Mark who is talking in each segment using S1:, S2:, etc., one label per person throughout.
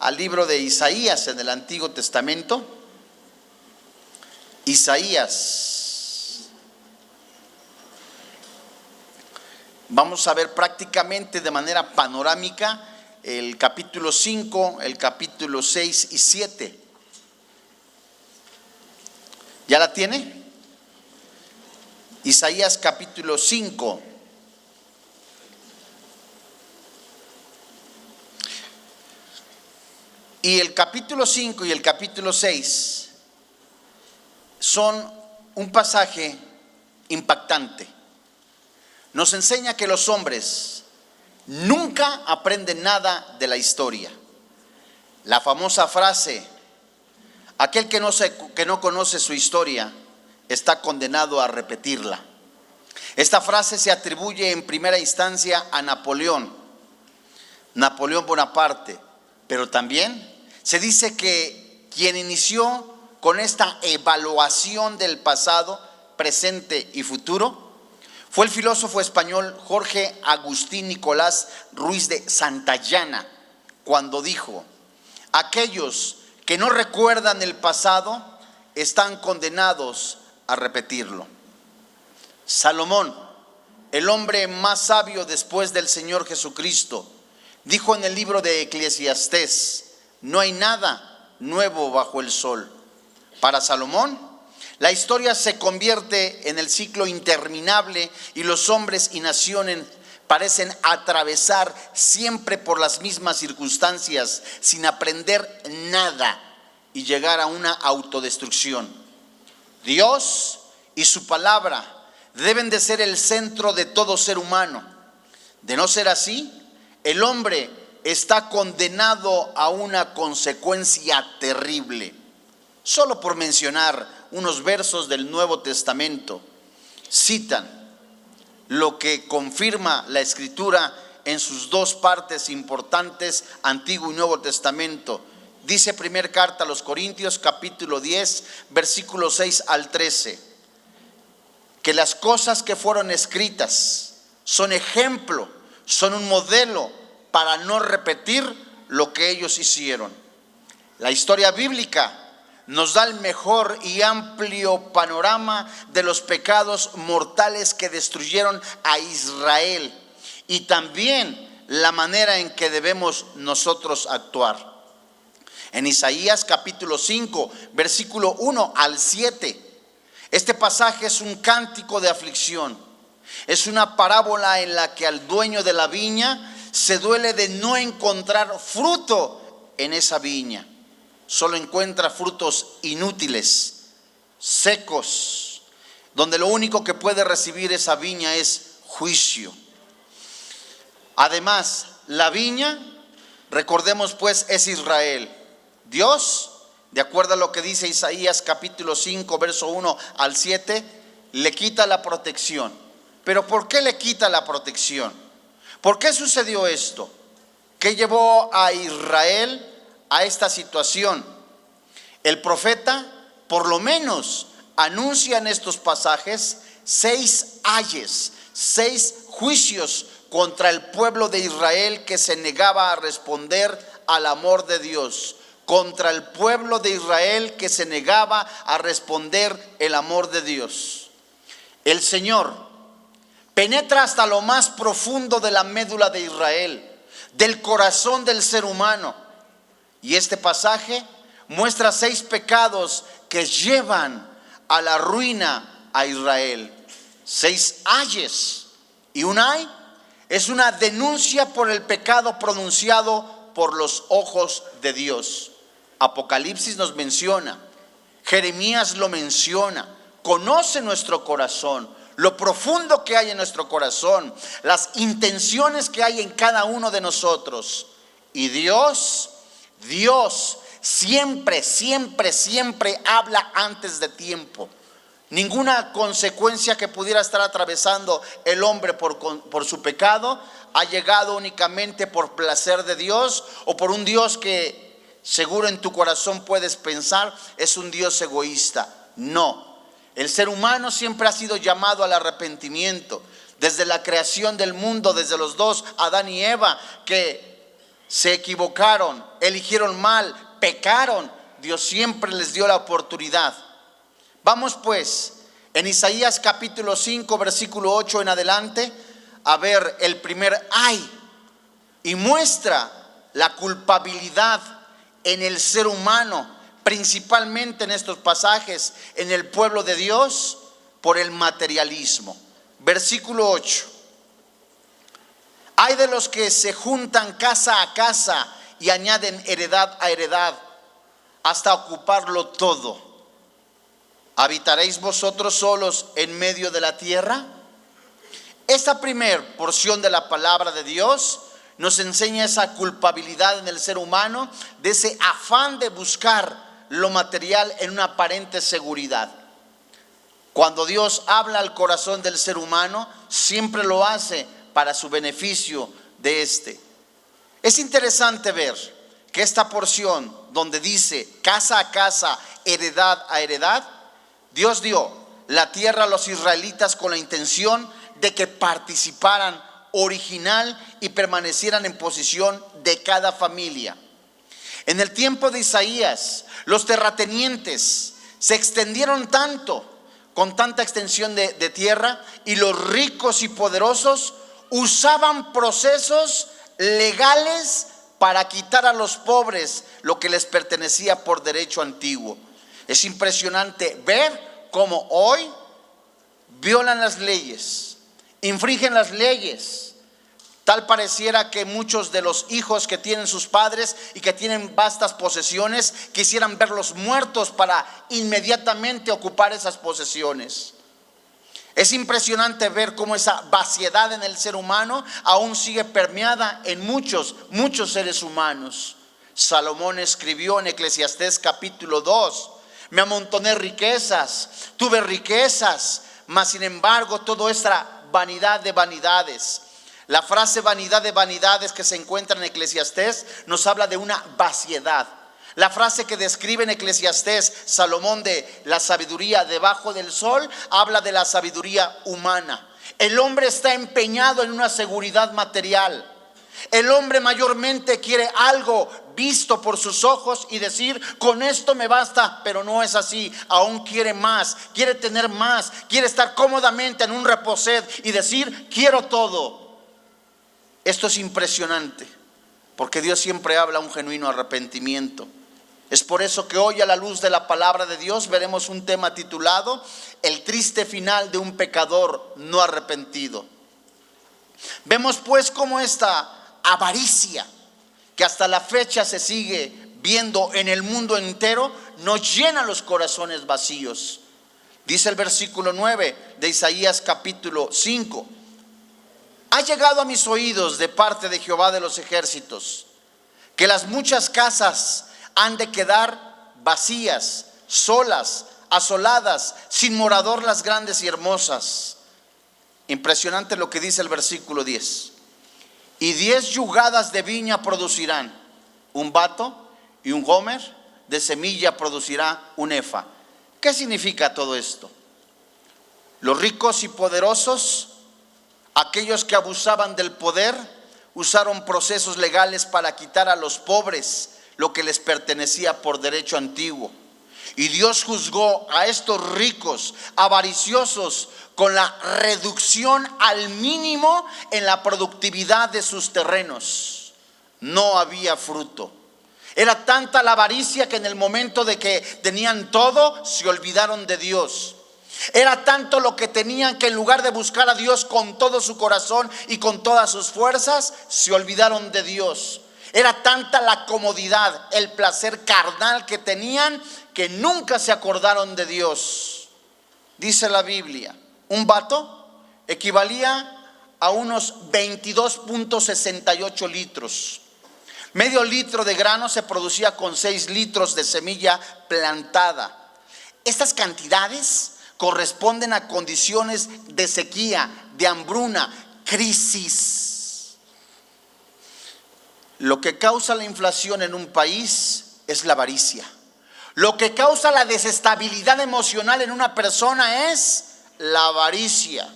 S1: al libro de Isaías en el Antiguo Testamento. Isaías. Vamos a ver prácticamente de manera panorámica el capítulo 5, el capítulo 6 y 7. ¿Ya la tiene? Isaías capítulo 5. Y el capítulo 5 y el capítulo 6 son un pasaje impactante. Nos enseña que los hombres nunca aprenden nada de la historia. La famosa frase, aquel que no conoce su historia está condenado a repetirla. Esta frase se atribuye en primera instancia a Napoleón Bonaparte, pero también se dice que quien inició con esta evaluación del pasado, presente y futuro fue el filósofo español Jorge Agustín Nicolás Ruiz de Santayana, cuando dijo: aquellos que no recuerdan el pasado están condenados a repetirlo. Salomón, el hombre más sabio después del Señor Jesucristo, dijo en el libro de Eclesiastés: no hay nada nuevo bajo el sol. Para Salomón, la historia se convierte en el ciclo interminable y los hombres y naciones parecen atravesar siempre por las mismas circunstancias sin aprender nada y llegar a una autodestrucción. Dios y su palabra deben de ser el centro de todo ser humano. De no ser así, el hombre está condenado a una consecuencia terrible. Solo por mencionar unos versos del Nuevo Testamento, citan lo que confirma la Escritura en sus dos partes importantes, Antiguo y Nuevo Testamento. Dice primera carta a los Corintios, capítulo 10, versículos 6 al 13, que las cosas que fueron escritas son ejemplo, son un modelo para no repetir lo que ellos hicieron. La historia bíblica nos da el mejor y amplio panorama de los pecados mortales que destruyeron a Israel y también la manera en que debemos nosotros actuar. En Isaías capítulo 5, versículo 1 al 7, este pasaje es un cántico de aflicción. Es una parábola en la que al dueño de la viña se duele de no encontrar fruto en esa viña. Solo encuentra frutos inútiles, secos, donde lo único que puede recibir esa viña es juicio. Además, la viña, recordemos pues, es Israel. Dios, de acuerdo a lo que dice Isaías capítulo 5, verso 1 al 7, le quita la protección. ¿Pero por qué le quita la protección? ¿Por qué sucedió esto? ¿Qué llevó a Israel a esta situación? El profeta, por lo menos, anuncia en estos pasajes 6 ayes, 6 juicios contra el pueblo de Israel que se negaba a responder al amor de Dios, contra el pueblo de Israel que se negaba a responder el amor de Dios. El Señor penetra hasta lo más profundo de la médula de Israel, del corazón del ser humano. Y este pasaje muestra 6 pecados que llevan a la ruina a Israel. 6 ayes. Y un ay es una denuncia por el pecado pronunciado por los ojos de Dios. Apocalipsis nos menciona, Jeremías lo menciona, conoce nuestro corazón, lo profundo que hay en nuestro corazón, las intenciones que hay en cada uno de nosotros. Y Dios siempre habla antes de tiempo. Ninguna consecuencia que pudiera estar atravesando el hombre por su pecado ha llegado únicamente por placer de Dios o por un Dios que seguro en tu corazón puedes pensar es un Dios egoísta. No, el ser humano siempre ha sido llamado al arrepentimiento. Desde la creación del mundo, desde los dos, Adán y Eva, que se equivocaron, eligieron mal, pecaron, Dios siempre les dio la oportunidad. Vamos pues, en Isaías capítulo 5, versículo 8 en adelante, a ver el primer ay, y muestra la culpabilidad en el ser humano, principalmente en estos pasajes, en el pueblo de Dios, por el materialismo. Versículo 8. Hay de los que se juntan casa a casa y añaden heredad a heredad, hasta ocuparlo todo. ¿Habitaréis vosotros solos en medio de la tierra? Esta primer porción de la palabra de Dios nos enseña esa culpabilidad en el ser humano, de ese afán de buscar lo material en una aparente seguridad. Cuando Dios habla al corazón del ser humano, siempre lo hace para su beneficio de este. Es interesante ver que esta porción donde dice casa a casa, heredad a heredad, Dios dio la tierra a los israelitas con la intención de que participaran original y permanecieran en posesión de cada familia. En el tiempo de Isaías, los terratenientes se extendieron tanto, con tanta extensión de tierra, y los ricos y poderosos usaban procesos legales para quitar a los pobres lo que les pertenecía por derecho antiguo. Es impresionante ver cómo hoy violan las leyes, infringen las leyes. Tal pareciera que muchos de los hijos que tienen sus padres y que tienen vastas posesiones quisieran verlos muertos para inmediatamente ocupar esas posesiones. Es impresionante ver cómo esa vaciedad en el ser humano aún sigue permeada en muchos seres humanos. Salomón escribió en Eclesiastés capítulo 2: me amontoné riquezas, tuve riquezas, mas sin embargo todo es vanidad de vanidades. La frase vanidad de vanidades que se encuentra en Eclesiastés nos habla de una vaciedad. La frase que describe en Eclesiastés Salomón de la sabiduría debajo del sol habla de la sabiduría humana. El hombre está empeñado en una seguridad material. El hombre mayormente quiere algo visto por sus ojos y decir, con esto me basta, pero no es así. Aún quiere más, quiere tener más, quiere estar cómodamente en un reposet y decir, quiero todo. Esto es impresionante, porque Dios siempre habla un genuino arrepentimiento. Es por eso que hoy, a la luz de la palabra de Dios, veremos un tema titulado el triste final de un pecador no arrepentido. Vemos pues cómo esta avaricia, que hasta la fecha se sigue viendo en el mundo entero, nos llena los corazones vacíos. Dice el versículo 9 de Isaías capítulo 5: ha llegado a mis oídos de parte de Jehová de los ejércitos, que las muchas casas han de quedar vacías, solas, asoladas, sin morador las grandes y hermosas. Impresionante lo que dice el versículo 10. Y 10 yugadas de viña producirán un bato, y un gomer de semilla producirá un efa. ¿Qué significa todo esto? Los ricos y poderosos, aquellos que abusaban del poder, usaron procesos legales para quitar a los pobres lo que les pertenecía por derecho antiguo. Y Dios juzgó a estos ricos avariciosos con la reducción al mínimo en la productividad de sus terrenos. No había fruto. Era tanta la avaricia que en el momento de que tenían todo, se olvidaron de Dios. Era tanto lo que tenían que en lugar de buscar a Dios con todo su corazón y con todas sus fuerzas, se olvidaron de Dios. Era tanta la comodidad, el placer carnal que tenían, que nunca se acordaron de Dios. Dice la Biblia, un bato equivalía a unos 22.68 litros. Medio litro de grano se producía con 6 litros de semilla plantada. Estas cantidades corresponden a condiciones de sequía, de hambruna, crisis. Lo que causa la inflación en un país es la avaricia. Lo que causa la desestabilidad emocional en una persona es la avaricia.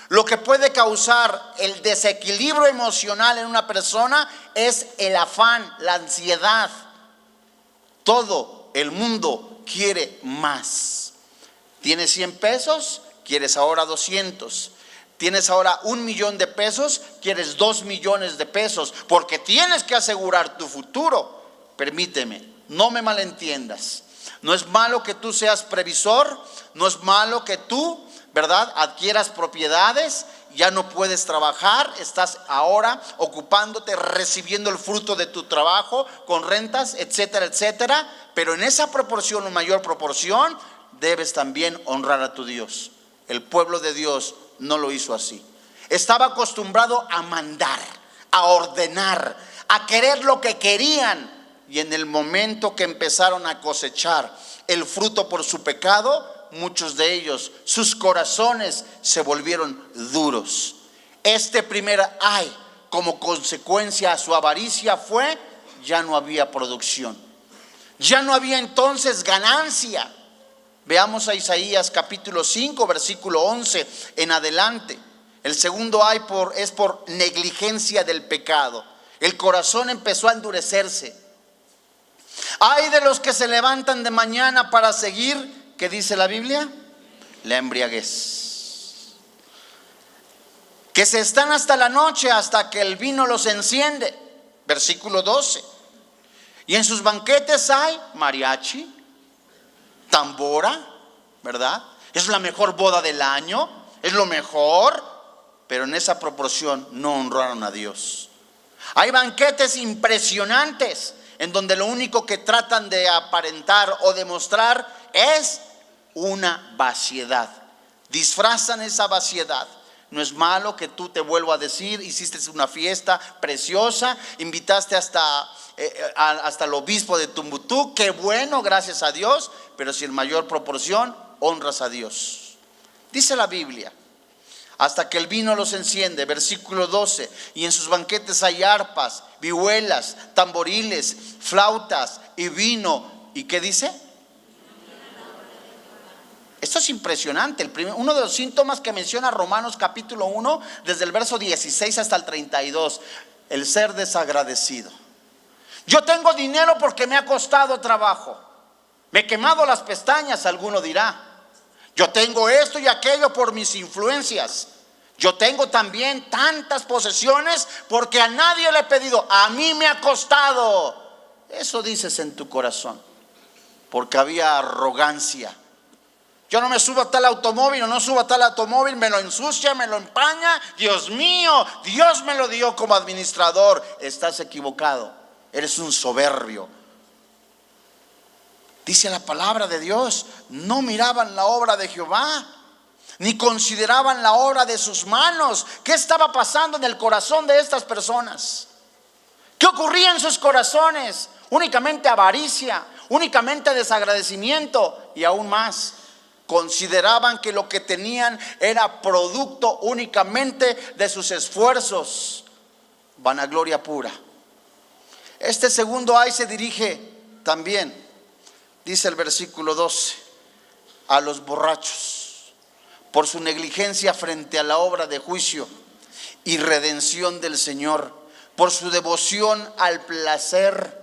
S1: Lo que puede causar el desequilibrio emocional en una persona es el afán, la ansiedad. Todo el mundo quiere más. ¿Tienes 100 pesos? Quieres ahora 200. Tienes ahora 1,000,000 de pesos, quieres 2,000,000 de pesos, porque tienes que asegurar tu futuro. Permíteme, no me malentiendas. No es malo que tú seas previsor, no es malo que tú, ¿verdad?, adquieras propiedades. Ya no puedes trabajar, estás ahora ocupándote, recibiendo el fruto de tu trabajo con rentas, etcétera, etcétera. Pero en esa proporción o mayor proporción, debes también honrar a tu Dios. El pueblo de Dios no lo hizo así. Estaba acostumbrado a mandar, a ordenar, a querer lo que querían. Y en el momento que empezaron a cosechar el fruto por su pecado, muchos de ellos, sus corazones se volvieron duros. Este primer ay, como consecuencia a su avaricia fue, ya no había producción. Ya no había entonces ganancia. Veamos a Isaías capítulo 5, versículo 11 en adelante. El segundo ay es por negligencia del pecado. El corazón empezó a endurecerse. Ay de los que se levantan de mañana para seguir, ¿qué dice la Biblia? La embriaguez. Que se están hasta la noche, hasta que el vino los enciende. Versículo 12. Y en sus banquetes hay mariachi, tambora, ¿verdad? Es la mejor boda del año, es lo mejor, pero en esa proporción no honraron a Dios. Hay banquetes impresionantes en donde lo único que tratan de aparentar o demostrar es una vaciedad. Disfrazan esa vaciedad. No es malo que tú, te vuelvo a decir, hiciste una fiesta preciosa, invitaste hasta el obispo de Tumbutú, qué bueno, gracias a Dios, pero si en mayor proporción honras a Dios. Dice la Biblia, hasta que el vino los enciende, versículo 12, y en sus banquetes hay arpas, vihuelas, tamboriles, flautas y vino. ¿Y qué dice? Esto es impresionante. Uno de los síntomas que menciona Romanos capítulo 1, desde el verso 16 hasta el 32, el ser desagradecido. Yo tengo dinero porque me ha costado trabajo. Me he quemado las pestañas, alguno dirá. Yo tengo esto y aquello por mis influencias. Yo tengo también tantas posesiones porque a nadie le he pedido. A mí me ha costado. Eso dices en tu corazón, porque había arrogancia. Yo no me subo a tal automóvil o no subo a tal automóvil, me lo ensucia, me lo empaña. Dios mío, Dios me lo dio como administrador. Estás equivocado, eres un soberbio. Dice la palabra de Dios, no miraban la obra de Jehová, ni consideraban la obra de sus manos. ¿Qué estaba pasando en el corazón de estas personas? ¿Qué ocurría en sus corazones? Únicamente avaricia, únicamente desagradecimiento y aún más. Consideraban que lo que tenían era producto únicamente de sus esfuerzos. Vanagloria pura. Este segundo ay se dirige también, dice el versículo 12, a los borrachos, por su negligencia frente a la obra de juicio y redención del Señor, por su devoción al placer,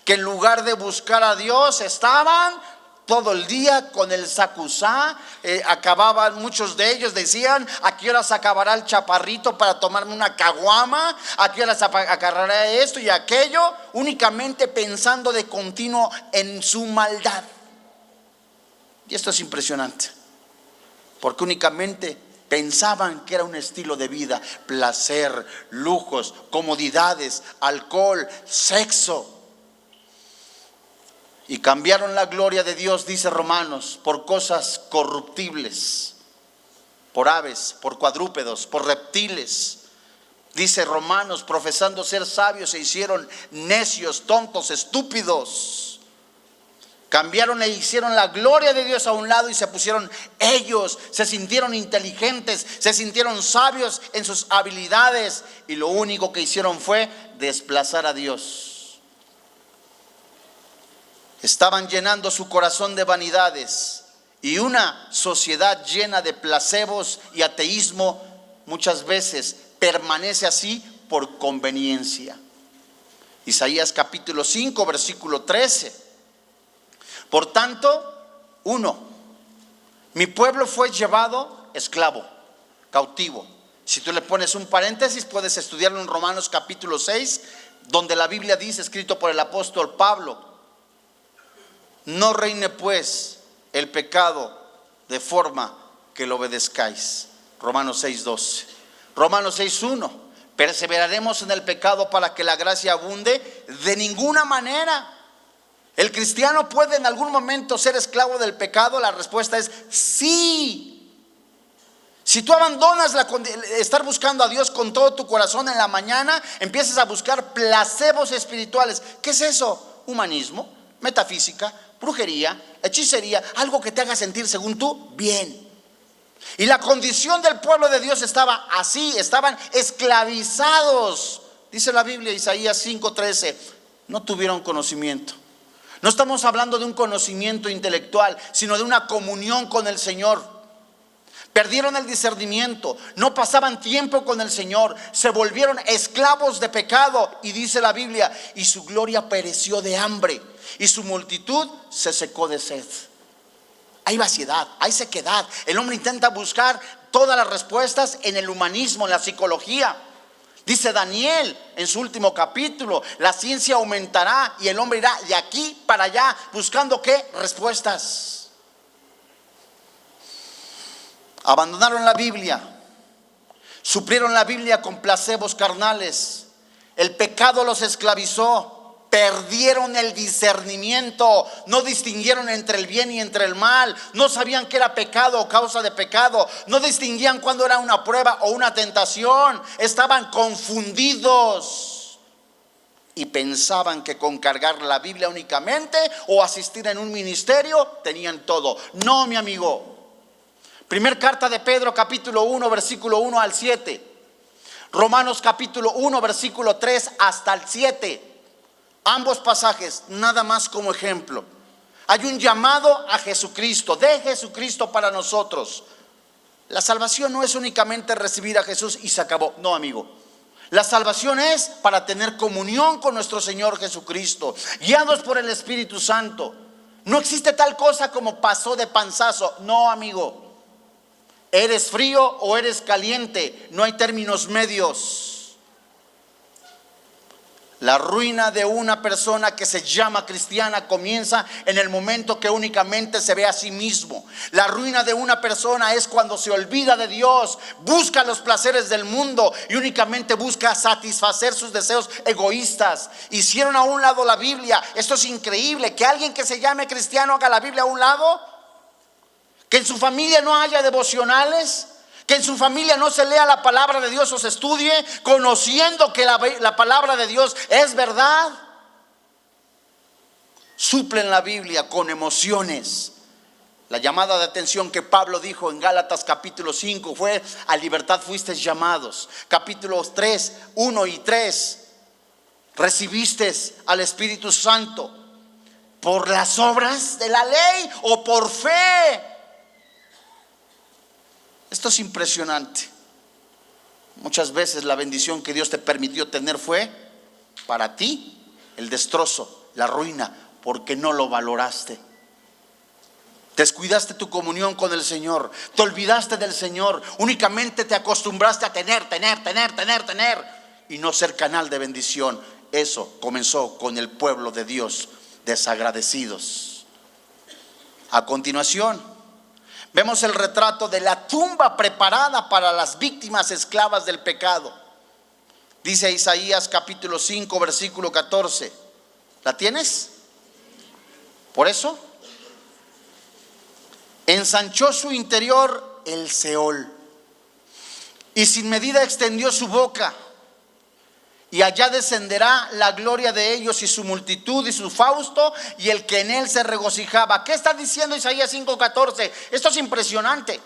S1: que en lugar de buscar a Dios estaban todo el día con el sacusá. Acababan, muchos de ellos decían, ¿a qué horas acabará el chaparrito para tomarme una caguama? ¿A qué horas agarrará esto y aquello? Únicamente pensando de continuo en su maldad. Y esto es impresionante, porque únicamente pensaban que era un estilo de vida: placer, lujos, comodidades, alcohol, sexo. Y cambiaron la gloria de Dios, dice Romanos, por cosas corruptibles, por aves, por cuadrúpedos, por reptiles. Dice Romanos, profesando ser sabios, se hicieron necios, tontos, estúpidos. Cambiaron e hicieron la gloria de Dios a un lado y se pusieron ellos, se sintieron inteligentes, se sintieron sabios en sus habilidades, y lo único que hicieron fue desplazar a Dios. Estaban llenando su corazón de vanidades, y una sociedad llena de placebos y ateísmo muchas veces permanece así por conveniencia. Isaías capítulo 5, versículo 13. Por tanto, 1, mi pueblo fue llevado esclavo, cautivo. Si tú le pones un paréntesis, puedes estudiarlo en Romanos capítulo 6, donde la Biblia dice, escrito por el apóstol Pablo: no reine pues el pecado de forma que lo obedezcáis. Romanos 6, 12. Romanos 6, 1. ¿Perseveraremos en el pecado para que la gracia abunde? De ninguna manera. ¿El cristiano puede en algún momento ser esclavo del pecado? La respuesta es sí. Si tú abandonas estar buscando a Dios con todo tu corazón en la mañana, empiezas a buscar placebos espirituales. ¿Qué es eso? Humanismo, metafísica, brujería, hechicería, algo que te haga sentir, según tú, bien. Y la condición del pueblo de Dios estaba así, estaban esclavizados. Dice la Biblia, Isaías 5:13, no tuvieron conocimiento. No estamos hablando de un conocimiento intelectual, sino de una comunión con el Señor. Perdieron el discernimiento, no pasaban tiempo con el Señor, se volvieron esclavos de pecado. Y dice la Biblia, y su gloria pereció de hambre, y su multitud se secó de sed. Hay vaciedad, hay sequedad. El hombre intenta buscar todas las respuestas en el humanismo, en la psicología. Dice Daniel en su último capítulo, la ciencia aumentará y el hombre irá de aquí para allá buscando ¿qué? Respuestas. Abandonaron la Biblia, suplieron la Biblia con placebos carnales. El pecado los esclavizó, perdieron el discernimiento, no distinguieron entre el bien y entre el mal, no sabían qué era pecado o causa de pecado, no distinguían cuándo era una prueba o una tentación, estaban confundidos y pensaban que con cargar la Biblia únicamente o asistir en un ministerio tenían todo. No, mi amigo. Primer carta de Pedro capítulo 1 versículo 1 al 7. Romanos capítulo 1 versículo 3 hasta el 7. Ambos pasajes nada más como ejemplo. Hay un llamado a Jesucristo, de Jesucristo para nosotros. La salvación no es únicamente recibir a Jesús y se acabó. No, amigo. La salvación es para tener comunión con nuestro Señor Jesucristo, guiados por el Espíritu Santo. No existe tal cosa como pasó de panzazo. No, amigo. ¿Eres frío o eres caliente? No hay términos medios. La ruina de una persona que se llama cristiana comienza en el momento que únicamente se ve a sí mismo. La ruina de una persona es cuando se olvida de Dios, busca los placeres del mundo y únicamente busca satisfacer sus deseos egoístas. Hicieron a un lado la Biblia. Esto es increíble, que alguien que se llame cristiano haga la Biblia a un lado. Que en su familia no haya devocionales, que en su familia no se lea la palabra de Dios o se estudie, conociendo que la palabra de Dios es verdad. Suplen la Biblia con emociones. La llamada de atención que Pablo dijo en Gálatas capítulo 5 fue: a libertad fuisteis llamados. Capítulos 3, 1 y 3. Recibisteis al Espíritu Santo por las obras de la ley o por fe. Esto es impresionante. Muchas veces la bendición que Dios te permitió tener fue para ti el destrozo, la ruina, porque no lo valoraste. Descuidaste tu comunión con el Señor, te olvidaste del Señor, únicamente te acostumbraste a tener y no ser canal de bendición. Eso comenzó con el pueblo de Dios, desagradecidos. A continuación, vemos el retrato de la tumba preparada para las víctimas esclavas del pecado. Dice Isaías capítulo 5 versículo 14. ¿La tienes? Por eso, ensanchó su interior el Seol, y sin medida extendió su boca. Y allá descenderá la gloria de ellos y su multitud y su fausto y el que en él se regocijaba. ¿Qué está diciendo Isaías 5:14? Esto es impresionante.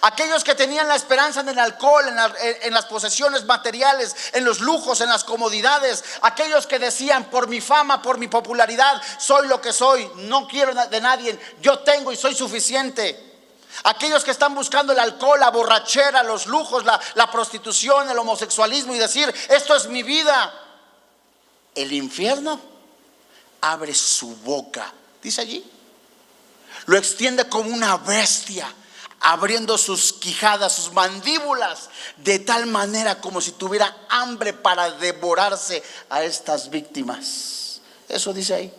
S1: Aquellos que tenían la esperanza en el alcohol, en las posesiones materiales, en los lujos, en las comodidades. Aquellos que decían: por mi fama, por mi popularidad, soy lo que soy, no quiero de nadie, yo tengo y soy suficiente. Aquellos que están buscando el alcohol, la borrachera, los lujos, la prostitución, el homosexualismo y decir, esto es mi vida. El infierno abre su boca, dice allí, lo extiende como una bestia, abriendo sus quijadas, sus mandíbulas, de tal manera como si tuviera hambre para devorarse a estas víctimas. Eso dice ahí.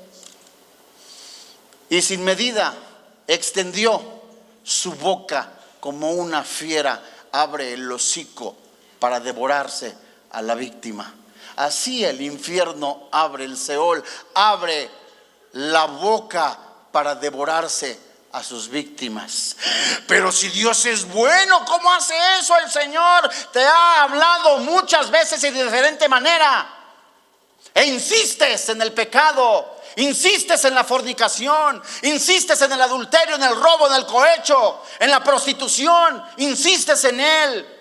S1: Y sin medida extendió su boca como una fiera, abre el hocico para devorarse a la víctima. Así el infierno abre, el Seol abre la boca para devorarse a sus víctimas. Pero si Dios es bueno, ¿cómo hace eso el Señor? Te ha hablado muchas veces y de diferente manera, e insistes en el pecado, insistes en la fornicación, insistes en el adulterio, en el robo, en el cohecho, en la prostitución, insistes en él.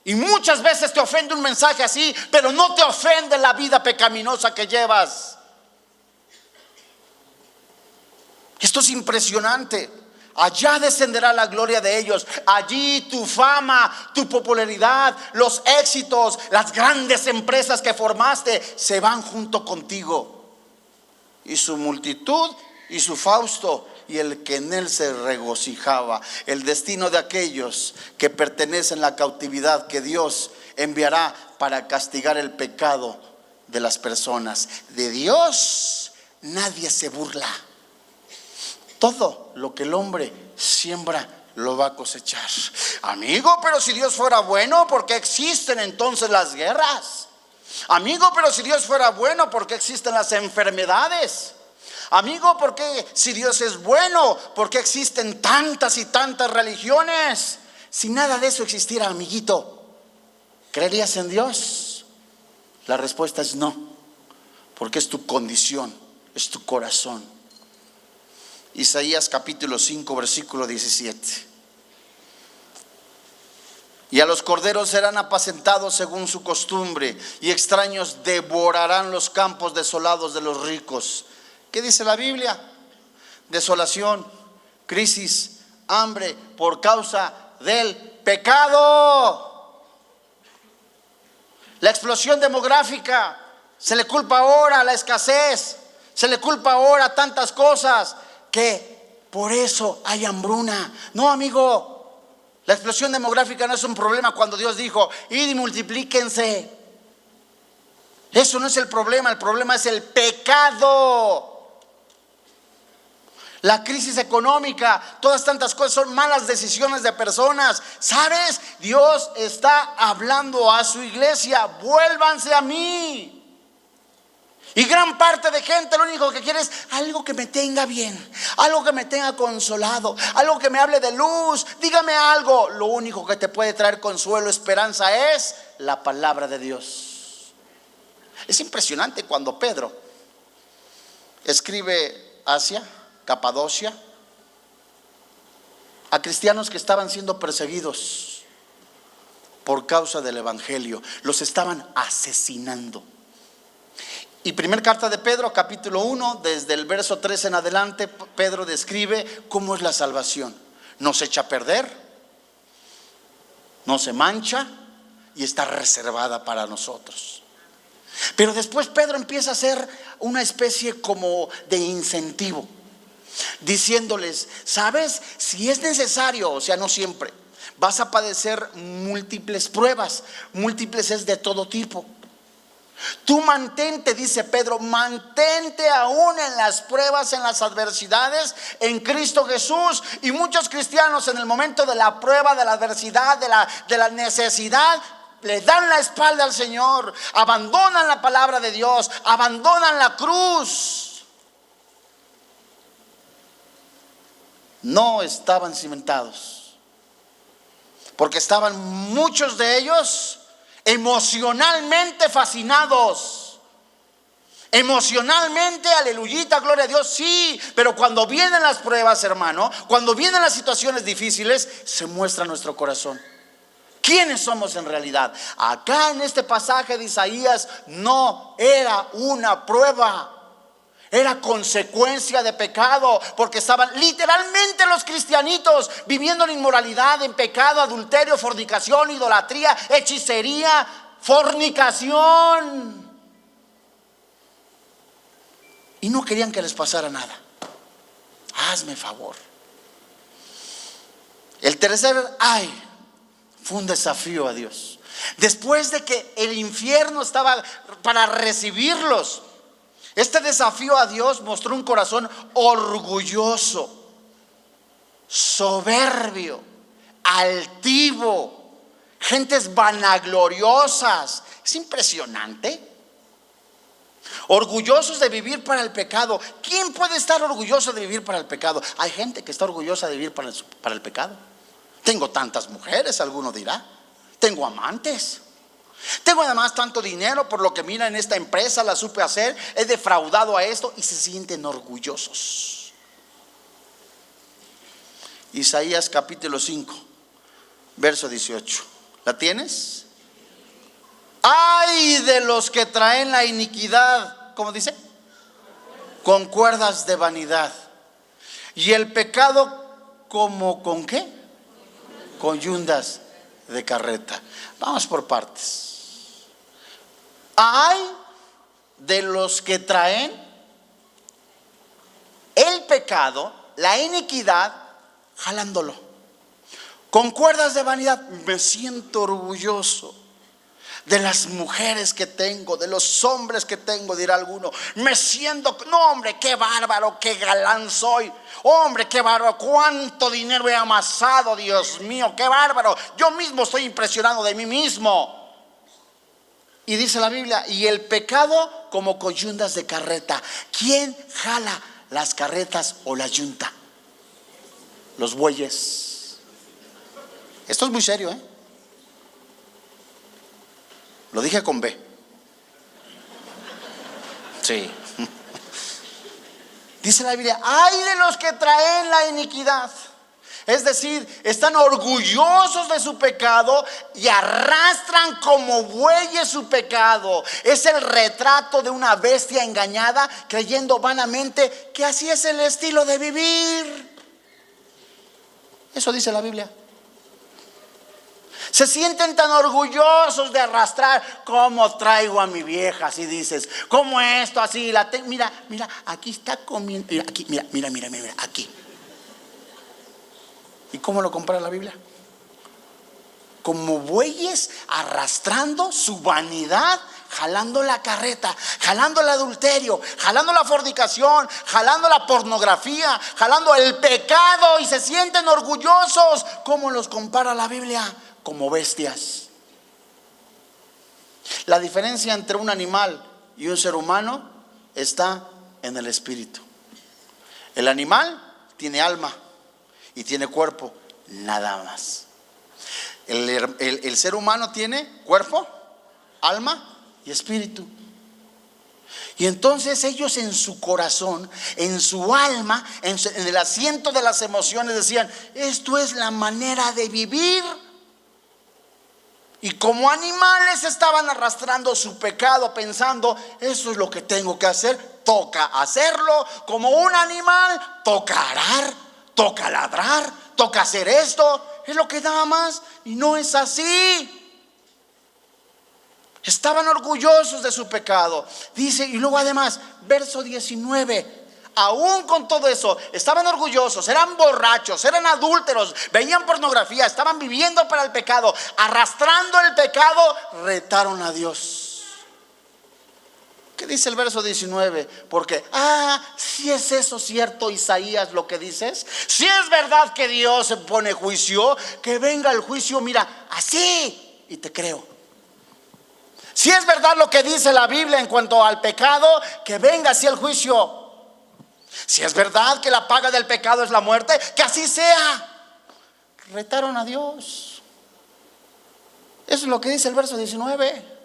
S1: Y muchas veces te ofende un mensaje así, pero no te ofende la vida pecaminosa que llevas. Esto es impresionante. Allá descenderá la gloria de ellos. Allí tu fama, tu popularidad, los éxitos, las grandes empresas que formaste se van junto contigo. Y su multitud y su fausto y el que en él se regocijaba. El destino de aquellos que pertenecen a la cautividad que Dios enviará para castigar el pecado de las personas. De Dios nadie se burla. Todo lo que el hombre siembra lo va a cosechar. Amigo, pero si Dios fuera bueno, ¿por qué existen entonces las guerras? Amigo, pero si Dios fuera bueno, ¿por qué existen las enfermedades? Amigo, ¿por qué si Dios es bueno, por qué existen tantas y tantas religiones? Si nada de eso existiera, amiguito, ¿creerías en Dios? La respuesta es no, porque es tu condición, es tu corazón. Isaías capítulo 5 versículo 17. Y a los corderos serán apacentados según su costumbre, y extraños devorarán los campos desolados de los ricos. ¿Qué dice la Biblia? Desolación, crisis, hambre por causa del pecado. La explosión demográfica, se le culpa ahora a la escasez, se le culpa ahora a tantas cosas, que por eso hay hambruna. No, amigo, la explosión demográfica no es un problema cuando Dios dijo, id y multiplíquense. Eso no es el problema es el pecado. La crisis económica, todas tantas cosas son malas decisiones de personas. ¿Sabes? Dios está hablando a su iglesia, vuélvanse a mí. Y gran parte de gente lo único que quiere es algo que me tenga bien, algo que me tenga consolado, algo que me hable de luz. Dígame algo. Lo único que te puede traer consuelo, esperanza es la palabra de Dios. Es impresionante cuando Pedro escribe Asia, Capadocia, a cristianos que estaban siendo perseguidos por causa del evangelio, los estaban asesinando. Y primera carta de Pedro, capítulo 1, desde el verso 3 en adelante, Pedro describe cómo es la salvación. No se echa a perder, no se mancha y está reservada para nosotros. Pero después Pedro empieza a hacer una especie como de incentivo, diciéndoles, ¿sabes? Si es necesario, o sea, no siempre, vas a padecer múltiples pruebas. Múltiples es de todo tipo. Tú mantente, dice Pedro, mantente aún en las pruebas, en las adversidades, en Cristo Jesús. Y muchos cristianos en el momento de la prueba, de la adversidad, de la necesidad, le dan la espalda al Señor, abandonan la palabra de Dios, abandonan la cruz. No estaban cimentados, porque estaban muchos de ellos emocionalmente fascinados, emocionalmente, aleluyita, gloria a Dios, sí. Pero cuando vienen las pruebas, hermano, cuando vienen las situaciones difíciles, se muestra nuestro corazón. ¿Quiénes somos en realidad? Acá en este pasaje de Isaías no era una prueba. Era consecuencia de pecado, porque estaban literalmente los cristianitos viviendo en inmoralidad, en pecado, adulterio, fornicación, idolatría, hechicería, fornicación. Y no querían que les pasara nada. Hazme favor. El tercer ay fue un desafío a Dios. Después de que el infierno estaba para recibirlos, este desafío a Dios mostró un corazón orgulloso, soberbio, altivo, gentes vanagloriosas. Es impresionante. Orgullosos de vivir para el pecado. ¿Quién puede estar orgulloso de vivir para el pecado? Hay gente que está orgullosa de vivir para el pecado. Tengo tantas mujeres, alguno dirá. Tengo amantes. Tengo además tanto dinero, por lo que mira en esta empresa la supe hacer, he defraudado a esto, y se sienten orgullosos. Isaías capítulo 5, verso 18. ¿La tienes? Ay de los que traen la iniquidad, ¿cómo dice? Con cuerdas de vanidad, y el pecado como ¿con qué? Con yundas de carreta. Vamos por partes. Ay de los que traen el pecado, la iniquidad, jalándolo con cuerdas de vanidad. Me siento orgulloso de las mujeres que tengo, de los hombres que tengo, dirá alguno. Me siento, no hombre, qué bárbaro, qué galán soy. Hombre, qué bárbaro, cuánto dinero he amasado, Dios mío, qué bárbaro. Yo mismo estoy impresionado de mí mismo. Y dice la Biblia, y el pecado como coyundas de carreta. ¿Quién jala las carretas o la yunta? Los bueyes. Esto es muy serio, ¿eh? Lo dije con B. Sí. Dice la Biblia, ay de los que traen la iniquidad. Es decir, están orgullosos de su pecado y arrastran como bueyes su pecado. Es el retrato de una bestia engañada, creyendo vanamente que así es el estilo de vivir. Eso dice la Biblia. Se sienten tan orgullosos de arrastrar. ¿Cómo traigo a mi vieja? Así dices. ¿Cómo esto? Así la mira, aquí está comiendo. Mira, aquí, mira, aquí. ¿Y cómo lo compara la Biblia? Como bueyes arrastrando su vanidad, jalando la carreta, jalando el adulterio, jalando la fornicación, jalando la pornografía, jalando el pecado, y se sienten orgullosos. ¿Cómo los compara la Biblia? Como bestias. La diferencia entre un animal y un ser humano está en el espíritu. El animal tiene alma y tiene cuerpo, nada más. El ser humano tiene cuerpo, alma y espíritu. Y entonces ellos en su corazón, en su alma, en el asiento de las emociones decían, esto es la manera de vivir. Y como animales estaban arrastrando su pecado, pensando, eso es lo que tengo que hacer, toca hacerlo. Como un animal, toca arar, toca ladrar, toca hacer esto, es lo que nada más. Y no es así. Estaban orgullosos de su pecado. Dice, y luego además, verso 19, aún con todo eso, estaban orgullosos, eran borrachos, eran adúlteros, veían pornografía, estaban viviendo para el pecado, arrastrando el pecado, retaron a Dios. ¿Qué dice el verso 19? Porque, si es eso cierto, Isaías, lo que dices, si es verdad que Dios se pone juicio, que venga el juicio, mira, así, y te creo. Si es verdad lo que dice la Biblia en cuanto al pecado, que venga así el juicio. Si es verdad que la paga del pecado es la muerte, que así sea. Retaron a Dios. Eso es lo que dice el verso 19.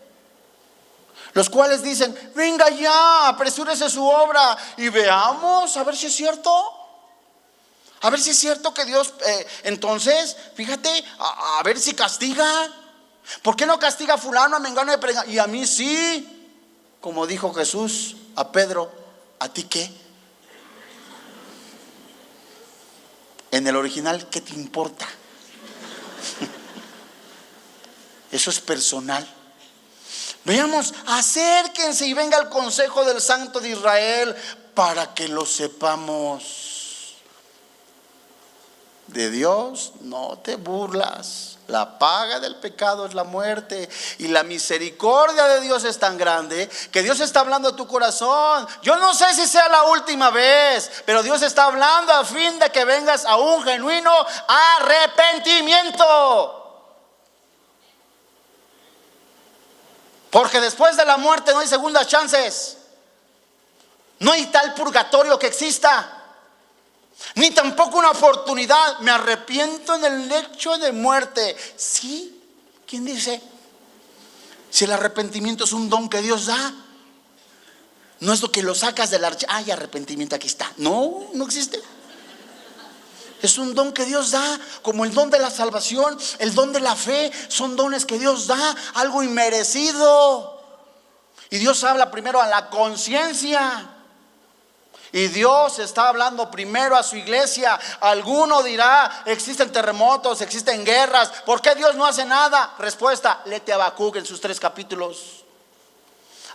S1: Los cuales dicen, venga ya, apresúrese su obra y veamos, a ver si es cierto. A ver si es cierto que Dios, entonces, fíjate, a ver si castiga. ¿Por qué no castiga a fulano, a mengano y a mí sí? Como dijo Jesús a Pedro, ¿A ti qué? En el original, ¿qué te importa? Eso es personal. Veamos, acérquense y venga el consejo del Santo de Israel para que lo sepamos. De Dios no te burlas. La paga del pecado es la muerte, y la misericordia de Dios es tan grande que Dios está hablando a tu corazón. Yo no sé si sea la última vez, pero Dios está hablando a fin de que vengas a un genuino arrepentimiento. Porque después de la muerte no hay segundas chances. No hay tal purgatorio que exista, ni tampoco una oportunidad. Me arrepiento en el lecho de muerte. ¿Sí? ¿Quién dice? Si el arrepentimiento es un don que Dios da, no es lo que lo sacas del archivo. Ay, arrepentimiento, aquí está. No, no existe. Es un don que Dios da, como el don de la salvación, el don de la fe. Son dones que Dios da, algo inmerecido. Y Dios habla primero a la conciencia. Y Dios está hablando primero a su iglesia. Alguno dirá, existen terremotos, existen guerras, ¿por qué Dios no hace nada? Respuesta, léete a Habacuc en sus 3 capítulos.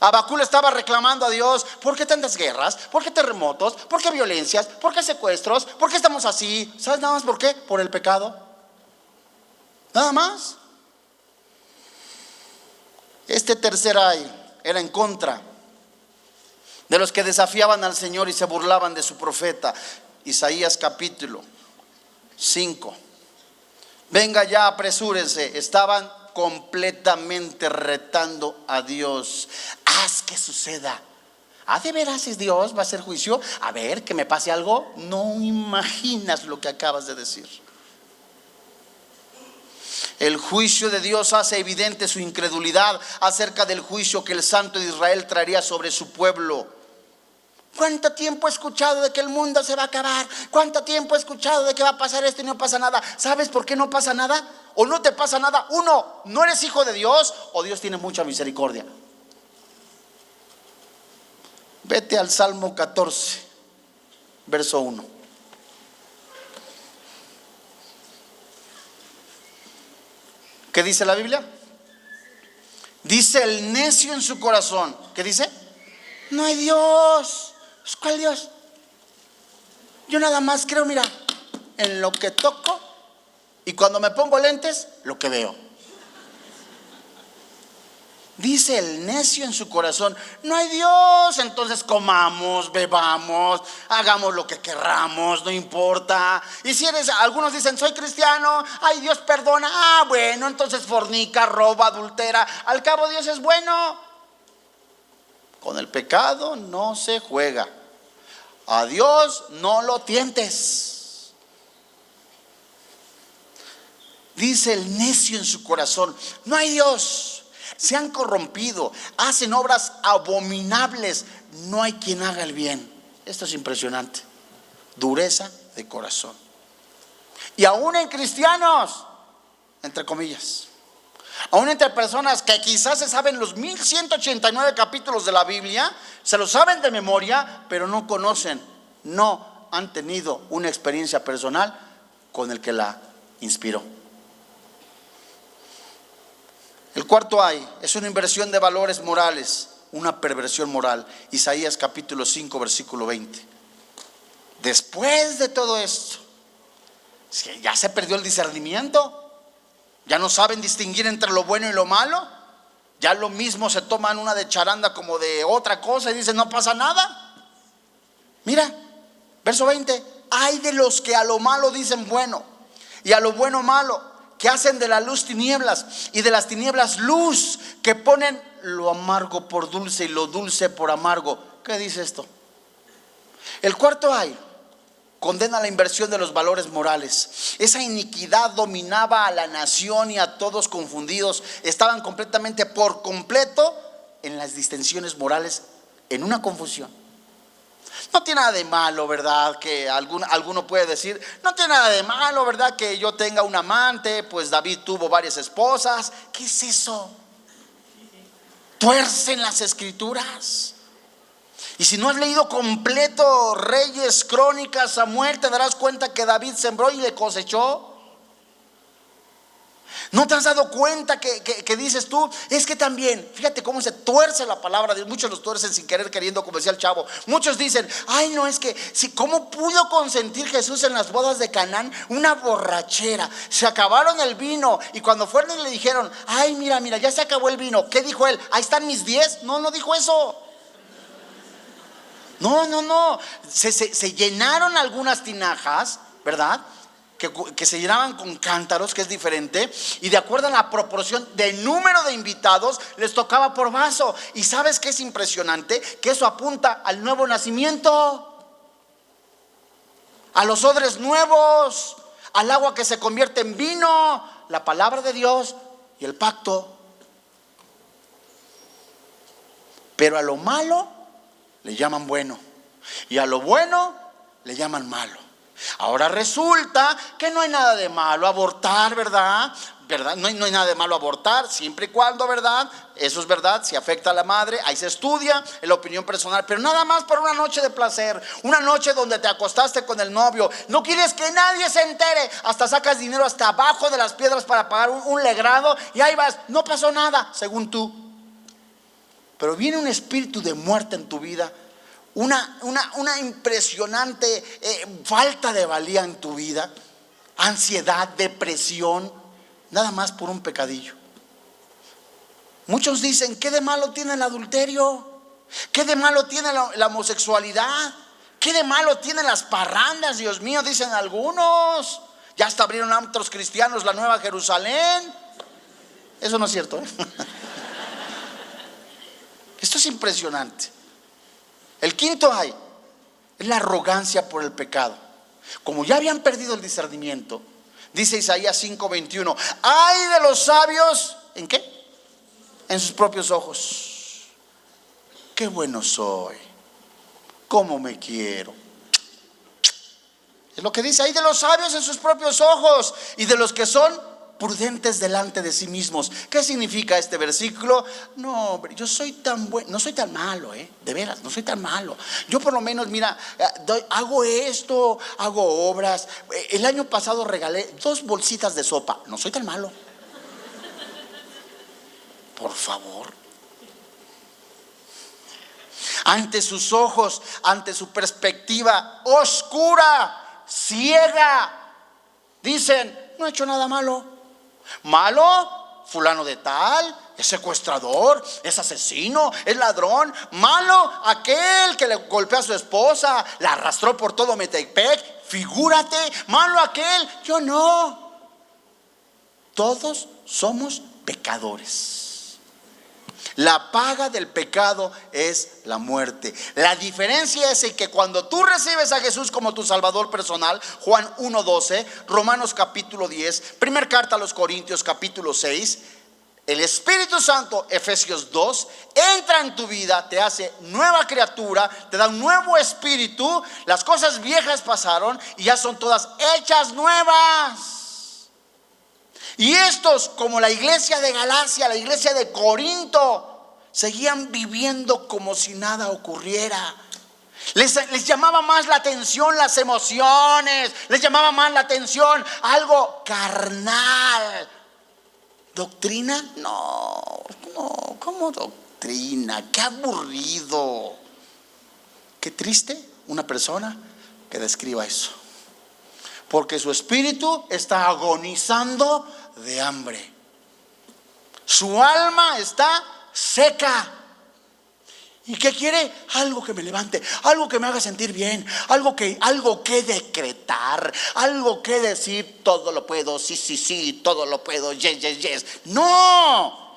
S1: Habacuc le estaba reclamando a Dios: ¿por qué tantas guerras? ¿Por qué terremotos? ¿Por qué violencias? ¿Por qué secuestros? ¿Por qué estamos así? ¿Sabes nada más por qué? Por el pecado. Nada más. Este tercer ay era en contra de los que desafiaban al Señor y se burlaban de su profeta. Isaías capítulo 5. Venga ya, apresúrense. Estaban completamente retando a Dios. Haz que suceda. ¿De veras es Dios? ¿Va a hacer juicio? A ver, que me pase algo. No imaginas lo que acabas de decir. El juicio de Dios hace evidente su incredulidad acerca del juicio que el Santo de Israel traería sobre su pueblo. ¿Cuánto tiempo he escuchado de que el mundo se va a acabar? ¿Cuánto tiempo he escuchado de que va a pasar esto y no pasa nada? ¿Sabes por qué no pasa nada? ¿O no te pasa nada? Uno, no eres hijo de Dios, o Dios tiene mucha misericordia. Vete al Salmo 14, verso 1. ¿Qué dice la Biblia? Dice el necio en su corazón. ¿Qué dice? No hay Dios. ¿Cuál Dios? Yo nada más creo, mira, en lo que toco, y cuando me pongo lentes, lo que veo. Dice el necio en su corazón: no hay Dios, entonces comamos, bebamos, hagamos lo que querramos, no importa. Y si algunos dicen, soy cristiano, ay, Dios perdona. Bueno, entonces fornica, roba, adultera. Al cabo Dios es bueno. Con el pecado no se juega. A Dios no lo tientes. Dice el necio en su corazón: no hay Dios. Se han corrompido, hacen obras abominables, no hay quien haga el bien. Esto es impresionante. Dureza de corazón. Y aún en cristianos, entre comillas, aún entre personas que quizás se saben los 1189 capítulos de la Biblia, se los saben de memoria, pero no conocen, no han tenido una experiencia personal con el que la inspiró. El cuarto ay es una inversión de valores morales, una perversión moral. Isaías capítulo 5, versículo 20. Después de todo esto, ya se perdió el discernimiento, ya no saben distinguir entre lo bueno y lo malo, ya lo mismo se toman una de charanda como de otra cosa y dicen no pasa nada. Mira, verso 20: ay de los que a lo malo dicen bueno y a lo bueno malo, que hacen de la luz tinieblas y de las tinieblas luz, que ponen lo amargo por dulce y lo dulce por amargo. ¿Qué dice esto? El cuarto ay condena la inversión de los valores morales. Esa iniquidad dominaba a la nación y a todos confundidos estaban completamente, por completo, en las distensiones morales, en una confusión. No tiene nada de malo, ¿verdad? Que alguno puede decir, no tiene nada de malo, ¿verdad? Que yo tenga un amante, pues David tuvo varias esposas. ¿Qué es eso? Tuercen las escrituras. Y si no has leído completo Reyes, Crónicas, Samuel, te darás cuenta que David sembró y le cosechó. ¿No te has dado cuenta que dices tú? Es que también, fíjate cómo se tuerce la palabra de Dios. Muchos los tuercen sin querer, queriendo, como decía el chavo. Muchos dicen, ay, no, es que si, ¿cómo pudo consentir Jesús en las bodas de Canaán una borrachera? Se acabaron el vino, y cuando fueron y le dijeron, ay, mira, ya se acabó el vino, ¿qué dijo él? Ahí están mis 10. No, no dijo eso. No. Se llenaron algunas tinajas, ¿verdad? Que se llenaban con cántaros, que es diferente, y de acuerdo a la proporción de número de invitados les tocaba por vaso. Y ¿sabes qué es impresionante? Que eso apunta al nuevo nacimiento, a los odres nuevos, al agua que se convierte en vino, la palabra de Dios y el pacto. Pero a lo malo le llaman bueno, y a lo bueno le llaman malo. Ahora resulta que no hay nada de malo abortar, ¿verdad? No hay nada de malo abortar, siempre y cuando, ¿verdad? Eso es verdad, si afecta a la madre, ahí se estudia, en la opinión personal. Pero nada más por una noche de placer, una noche donde te acostaste con el novio, no quieres que nadie se entere, hasta sacas dinero hasta abajo de las piedras para pagar un legrado, y ahí vas, no pasó nada, según tú. Pero viene un espíritu de muerte en tu vida, una impresionante falta de valía en tu vida, ansiedad, depresión, nada más por un pecadillo. Muchos dicen, ¿qué de malo tiene el adulterio? ¿Qué de malo tiene la homosexualidad? ¿Qué de malo tienen las parrandas? Dios mío, dicen algunos. Ya hasta abrieron antros cristianos, la Nueva Jerusalén. Eso no es cierto, ¿eh? Esto es impresionante. El quinto ay es la arrogancia por el pecado. Como ya habían perdido el discernimiento, dice Isaías 5:21, ay de los sabios, ¿en qué? En sus propios ojos. Qué bueno soy, cómo me quiero. Es lo que dice, ay de los sabios en sus propios ojos, y de los que son prudentes delante de sí mismos. ¿Qué significa este versículo? No, hombre, yo soy tan bueno, no soy tan malo, de veras, no soy tan malo. Yo por lo menos, mira, hago esto, hago obras. El año pasado regalé 2 bolsitas de sopa. No soy tan malo. Por favor. Ante sus ojos, ante su perspectiva oscura, ciega, dicen, no he hecho nada malo. Malo, fulano de tal, es secuestrador, es asesino, es ladrón. Malo, aquel que le golpeó a su esposa, la arrastró por todo Metepec. Figúrate, malo aquel, yo no. Todos somos pecadores. La paga del pecado es la muerte. La diferencia es que cuando tú recibes a Jesús como tu Salvador personal, Juan 1:12, Romanos capítulo 10, primera carta a los Corintios capítulo 6, el Espíritu Santo, Efesios 2, entra en tu vida, te hace nueva criatura, te da un nuevo espíritu, las cosas viejas pasaron y ya son todas hechas nuevas. Y estos, como la iglesia de Galacia, la iglesia de Corinto, seguían viviendo como si nada ocurriera. Les llamaba más la atención las emociones, les llamaba más la atención algo carnal. ¿Doctrina? No, ¿cómo doctrina? Qué aburrido. Qué triste una persona que describa eso, porque su espíritu está agonizando de hambre. Su alma está seca. ¿Y qué quiere? Algo que me levante, algo que me haga sentir bien, algo que decretar, algo que decir, todo lo puedo, sí, todo lo puedo, yes. No.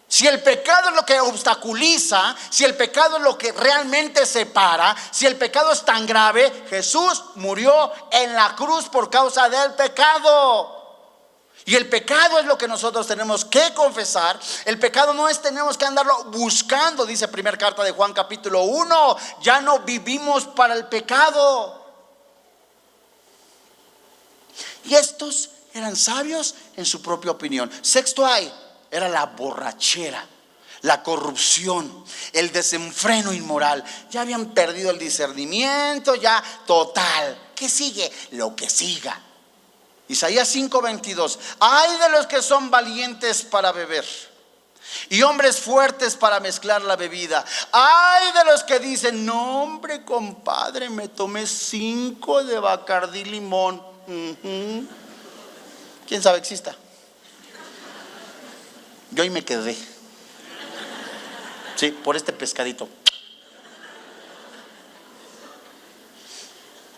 S1: Si el pecado es lo que obstaculiza, si el pecado es lo que realmente separa, si el pecado es tan grave, Jesús murió en la cruz por causa del pecado. Y el pecado es lo que nosotros tenemos que confesar. El pecado no es tenemos que andarlo buscando, dice primera carta de Juan capítulo 1. Ya no vivimos para el pecado. Y estos eran sabios en su propia opinión. Sexto ay era la borrachera. la corrupción, el desenfreno inmoral. Ya habían perdido el discernimiento, ya total. ¿Qué sigue? Lo que siga. Isaías 5:22. Ay de los que son valientes para beber y hombres fuertes para mezclar la bebida. Ay de los que dicen: no hombre, compadre, me tomé 5 de Bacardí limón. ¿Quién sabe exista? Yo ahí me quedé. Sí, por este pescadito.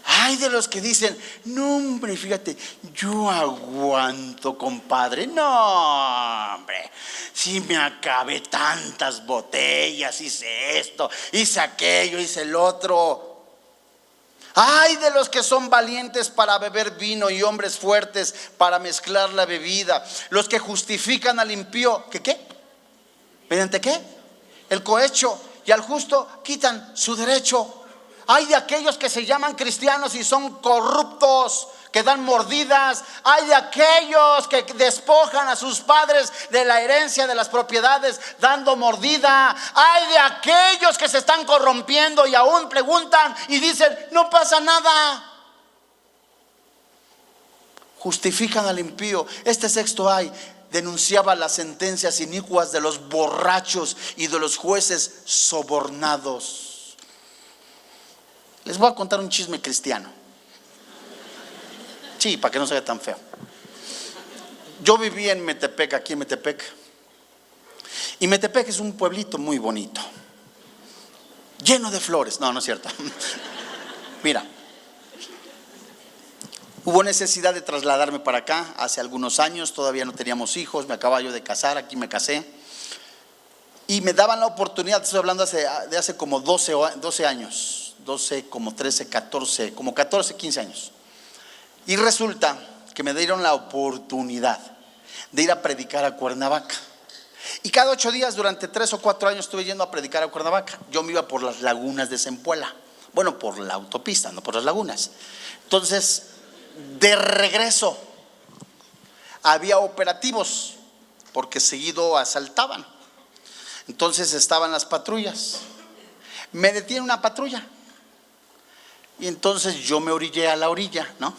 S1: Ay de los que dicen: no hombre, fíjate, yo aguanto, compadre. No hombre, si me acabé tantas botellas, hice esto, hice aquello, hice el otro. Ay de los que son valientes para beber vino y hombres fuertes para mezclar la bebida. Los que justifican al impío, ¿qué? ¿Mediante qué? El cohecho, y al justo quitan su derecho. Hay de aquellos que se llaman cristianos y son corruptos, que dan mordidas. Hay de aquellos que despojan a sus padres de la herencia de las propiedades dando mordida. Hay de aquellos que se están corrompiendo y aún preguntan y dicen: no pasa nada. Justifican al impío. Este texto denunciaba las sentencias inicuas de los borrachos y de los jueces sobornados. Les voy a contar un chisme cristiano. Sí, para que no se vea tan feo. Yo viví en Metepec, aquí en Metepec. Y Metepec es un pueblito muy bonito, lleno de flores. No, no es cierto. Mira, hubo necesidad de trasladarme para acá hace algunos años. Todavía no teníamos hijos, me acababa yo de casar, aquí me casé. Y me daban la oportunidad, estoy hablando de hace como 12 años. 12, como 13, 14, como 14, 15 años. Y resulta que me dieron la oportunidad de ir a predicar a Cuernavaca. Y cada 8 días durante 3 o 4 años estuve yendo a predicar a Cuernavaca. Yo me iba por las lagunas de Zempoala. Bueno, por la autopista, no por las lagunas. Entonces, de regreso, había operativos, porque seguido asaltaban. Entonces estaban las patrullas. Me detiene una patrulla. Y entonces yo me orillé a la orilla, ¿no?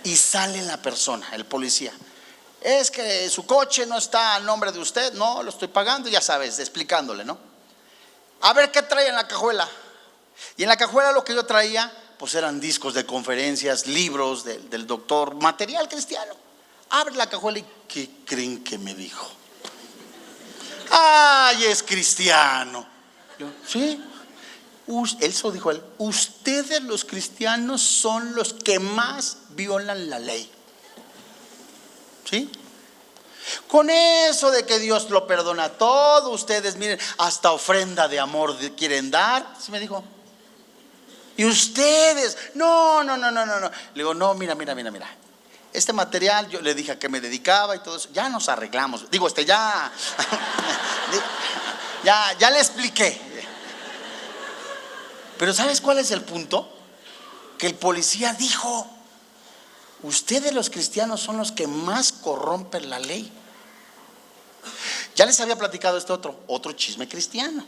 S1: Y sale la persona, el policía. Es que su coche no está a nombre de usted. No, lo estoy pagando, ya sabes, explicándole, ¿no? A ver qué trae en la cajuela. Y en la cajuela lo que yo traía, pues eran discos de conferencias, libros del doctor, material cristiano. Abre la cajuela y ¿qué creen que me dijo? ¡Ay, es cristiano! Yo, sí. Eso dijo él: ustedes los cristianos son los que más violan la ley. ¿Sí? Con eso de que Dios lo perdona todo, ustedes miren, hasta ofrenda de amor quieren dar. ¿Sí me dijo? Y ustedes, no. Le digo: no, mira. Este material, yo le dije a qué me dedicaba y todo eso. Ya nos arreglamos. Digo, ya le expliqué. Pero ¿sabes cuál es el punto? Que el policía dijo: ustedes los cristianos son los que más corrompen la ley. Ya les había platicado otro chisme cristiano.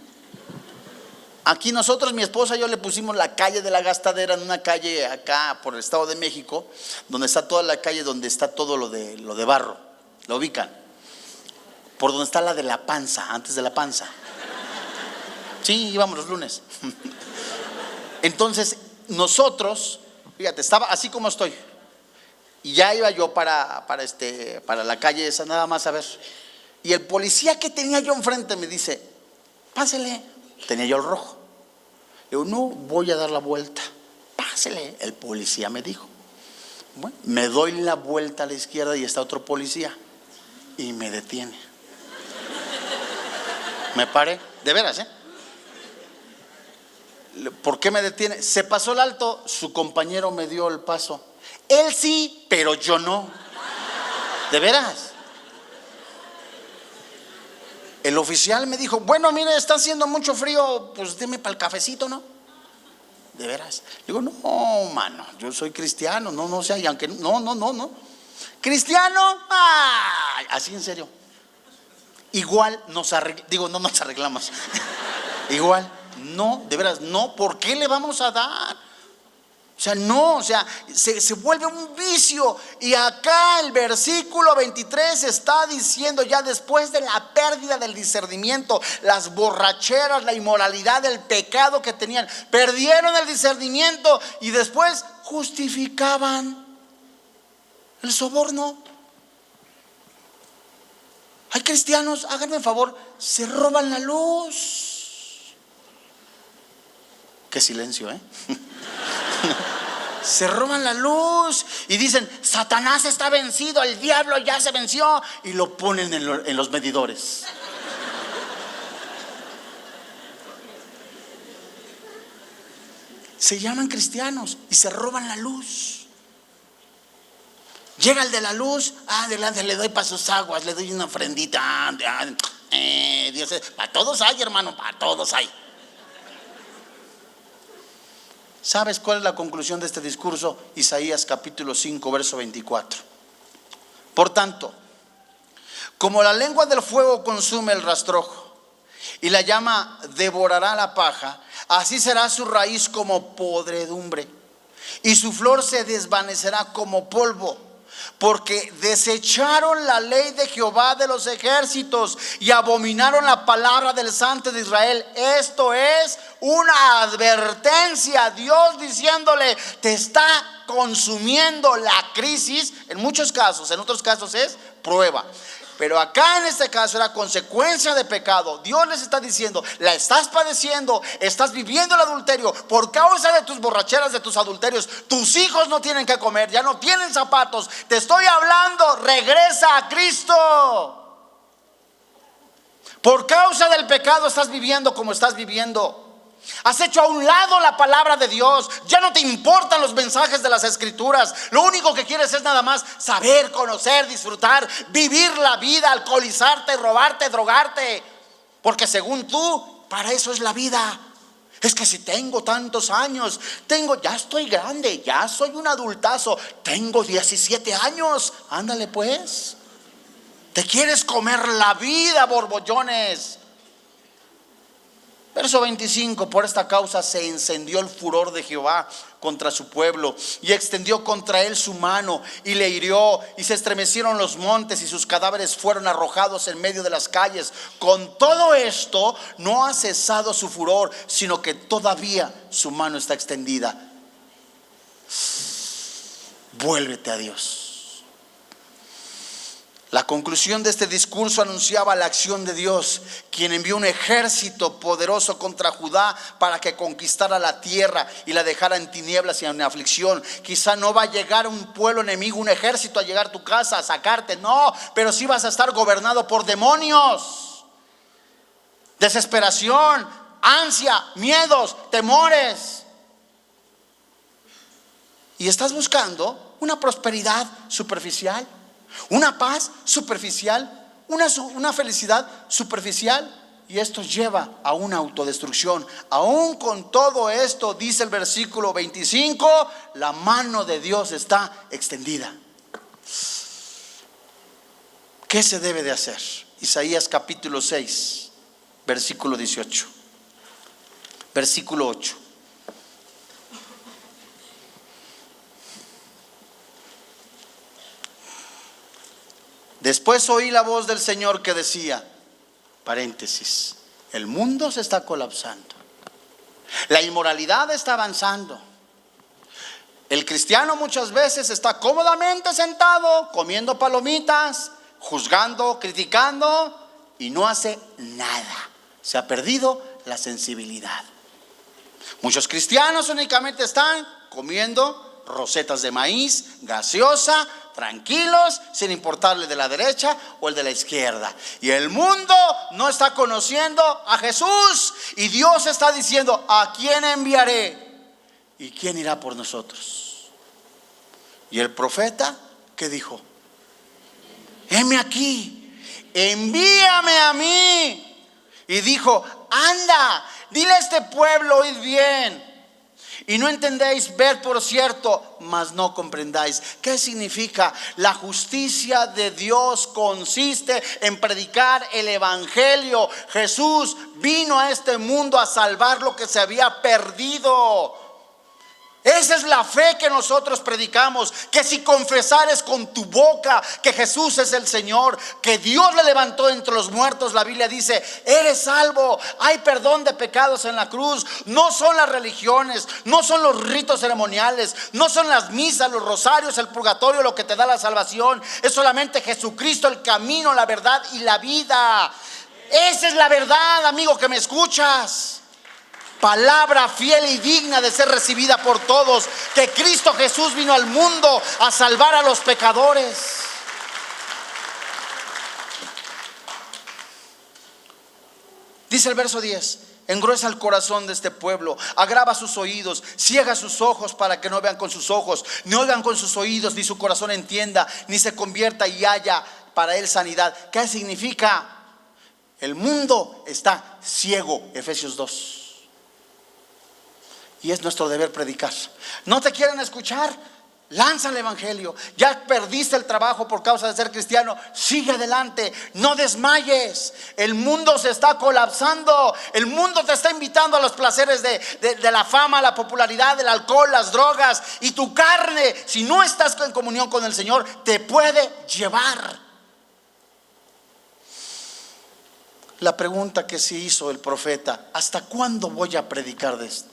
S1: Aquí nosotros, mi esposa y yo, le pusimos la calle de la Gastadera, en una calle acá por el Estado de México, donde está toda la calle, donde está todo lo de barro. ¿Lo ubican? Por donde está la de la panza, antes de la panza. Sí, íbamos los lunes. Entonces nosotros, fíjate, estaba así como estoy, y ya iba yo para la calle esa, nada más a ver. Y el policía que tenía yo enfrente me dice: pásele. Tenía yo el rojo. Le digo: no, voy a dar la vuelta. Pásele. El policía me dijo. Bueno, me doy la vuelta a la izquierda y está otro policía y me detiene. Me paré, de veras, ¿Por qué me detiene? Se pasó el alto, su compañero me dio el paso. Él sí, pero yo no. ¿De veras? El oficial me dijo: bueno, mire, está haciendo mucho frío, pues deme para el cafecito, ¿no? ¿De veras? Digo: no, mano, yo soy cristiano, no sé, y aunque no. ¿Cristiano? ¡Ay! Así en serio. igual nos arreglamos, no nos arreglamos. Igual, no, de veras, no, ¿por qué le vamos a dar? O sea, no, o sea, se vuelve un vicio. Y acá el versículo 23 está diciendo, ya después de la pérdida del discernimiento, las borracheras, la inmoralidad, el pecado que tenían, perdieron el discernimiento y después justificaban el soborno. Hay cristianos, háganme el favor, se roban la luz. Qué silencio, ¿eh? Se roban la luz y dicen, Satanás está vencido, el diablo ya se venció, y lo ponen en los medidores. Se llaman cristianos y se roban la luz. Llega el de la luz, adelante, le doy para sus aguas, le doy una ofrendita. Dios, para todos hay, hermano, para todos hay. ¿Sabes cuál es la conclusión de este discurso? Isaías capítulo 5, verso 24. Por tanto, como la lengua del fuego consume el rastrojo y la llama devorará la paja, así será su raíz como podredumbre y su flor se desvanecerá como polvo. Porque desecharon la ley de Jehová de los ejércitos y abominaron la palabra del Santo de Israel. Esto es una advertencia, Dios diciéndole, te está consumiendo la crisis. En muchos casos, en otros casos es prueba, pero acá en este caso era consecuencia de pecado. Dios les está diciendo, la estás padeciendo, estás viviendo el adulterio por causa de tus borracheras, de tus adulterios. Tus hijos no tienen que comer, ya no tienen zapatos. Te estoy hablando, regresa a Cristo. Por causa del pecado estás viviendo como estás viviendo. Has hecho a un lado la palabra de Dios. Ya no te importan los mensajes de las escrituras. Lo único que quieres es nada más saber, conocer, disfrutar, vivir la vida, alcoholizarte, robarte, drogarte. Porque según tú, para eso es la vida. Es que si tengo tantos años, ya estoy grande, ya soy un adultazo, tengo 17 años. Ándale pues. Te quieres comer la vida, borbollones. Verso 25, por esta causa se encendió el furor de Jehová contra su pueblo y extendió contra él su mano y le hirió y se estremecieron los montes y sus cadáveres fueron arrojados en medio de las calles. Con todo esto no ha cesado su furor, sino que todavía su mano está extendida. Vuélvete a Dios. La conclusión de este discurso anunciaba la acción de Dios, quien envió un ejército poderoso contra Judá para que conquistara la tierra y la dejara en tinieblas y en aflicción. Quizá no va a llegar un pueblo enemigo, un ejército a llegar a tu casa a sacarte, no, pero sí vas a estar gobernado por demonios, desesperación, ansia, miedos, temores. Y estás buscando una prosperidad superficial, una paz superficial, una felicidad superficial, y esto lleva a una autodestrucción. Aún con todo esto, dice el versículo 25, la mano de Dios está extendida. ¿Qué se debe de hacer? Isaías capítulo 6, versículo 18, versículo 8. Después oí la voz del Señor que decía, paréntesis, el mundo se está colapsando, la inmoralidad está avanzando. El cristiano muchas veces está cómodamente sentado, comiendo palomitas, juzgando, criticando y no hace nada. Se ha perdido la sensibilidad. Muchos cristianos únicamente están comiendo rosetas de maíz, gaseosa, tranquilos, sin importarle de la derecha o el de la izquierda. Y el mundo no está conociendo a Jesús. Y Dios está diciendo, ¿a quién enviaré? ¿Y quién irá por nosotros? Y el profeta, ¿qué dijo? Heme aquí, envíame a mí. Y dijo, anda, dile a este pueblo, oíd bien. Y no entendéis, ver por cierto, mas no comprendáis. ¿Qué significa? La justicia de Dios consiste en predicar el evangelio. Jesús vino a este mundo a salvar lo que se había perdido. Esa es la fe que nosotros predicamos, que si confesares con tu boca que Jesús es el Señor, que Dios le levantó entre los muertos, la Biblia dice, eres salvo. Hay perdón de pecados en la cruz. No son las religiones, no son los ritos ceremoniales, no son las misas, los rosarios, el purgatorio lo que te da la salvación. Es solamente Jesucristo, el camino, la verdad y la vida. Esa es la verdad, amigo que me escuchas. Palabra fiel y digna de ser recibida por todos, que Cristo Jesús vino al mundo a salvar a los pecadores. Dice el verso 10: engruesa el corazón de este pueblo, agrava sus oídos, ciega sus ojos para que no vean con sus ojos, ni oigan con sus oídos, ni su corazón entienda, ni se convierta y haya para él sanidad. ¿Qué significa? El mundo está ciego, Efesios 2. Y es nuestro deber predicar. ¿No te quieren escuchar? Lanza el evangelio. Ya perdiste el trabajo por causa de ser cristiano. Sigue adelante, no desmayes. El mundo se está colapsando. El mundo te está invitando a los placeres de la fama, la popularidad, del alcohol, las drogas. Y tu carne, si no estás en comunión con el Señor, te puede llevar. La pregunta que se hizo el profeta: ¿hasta cuándo voy a predicar de esto?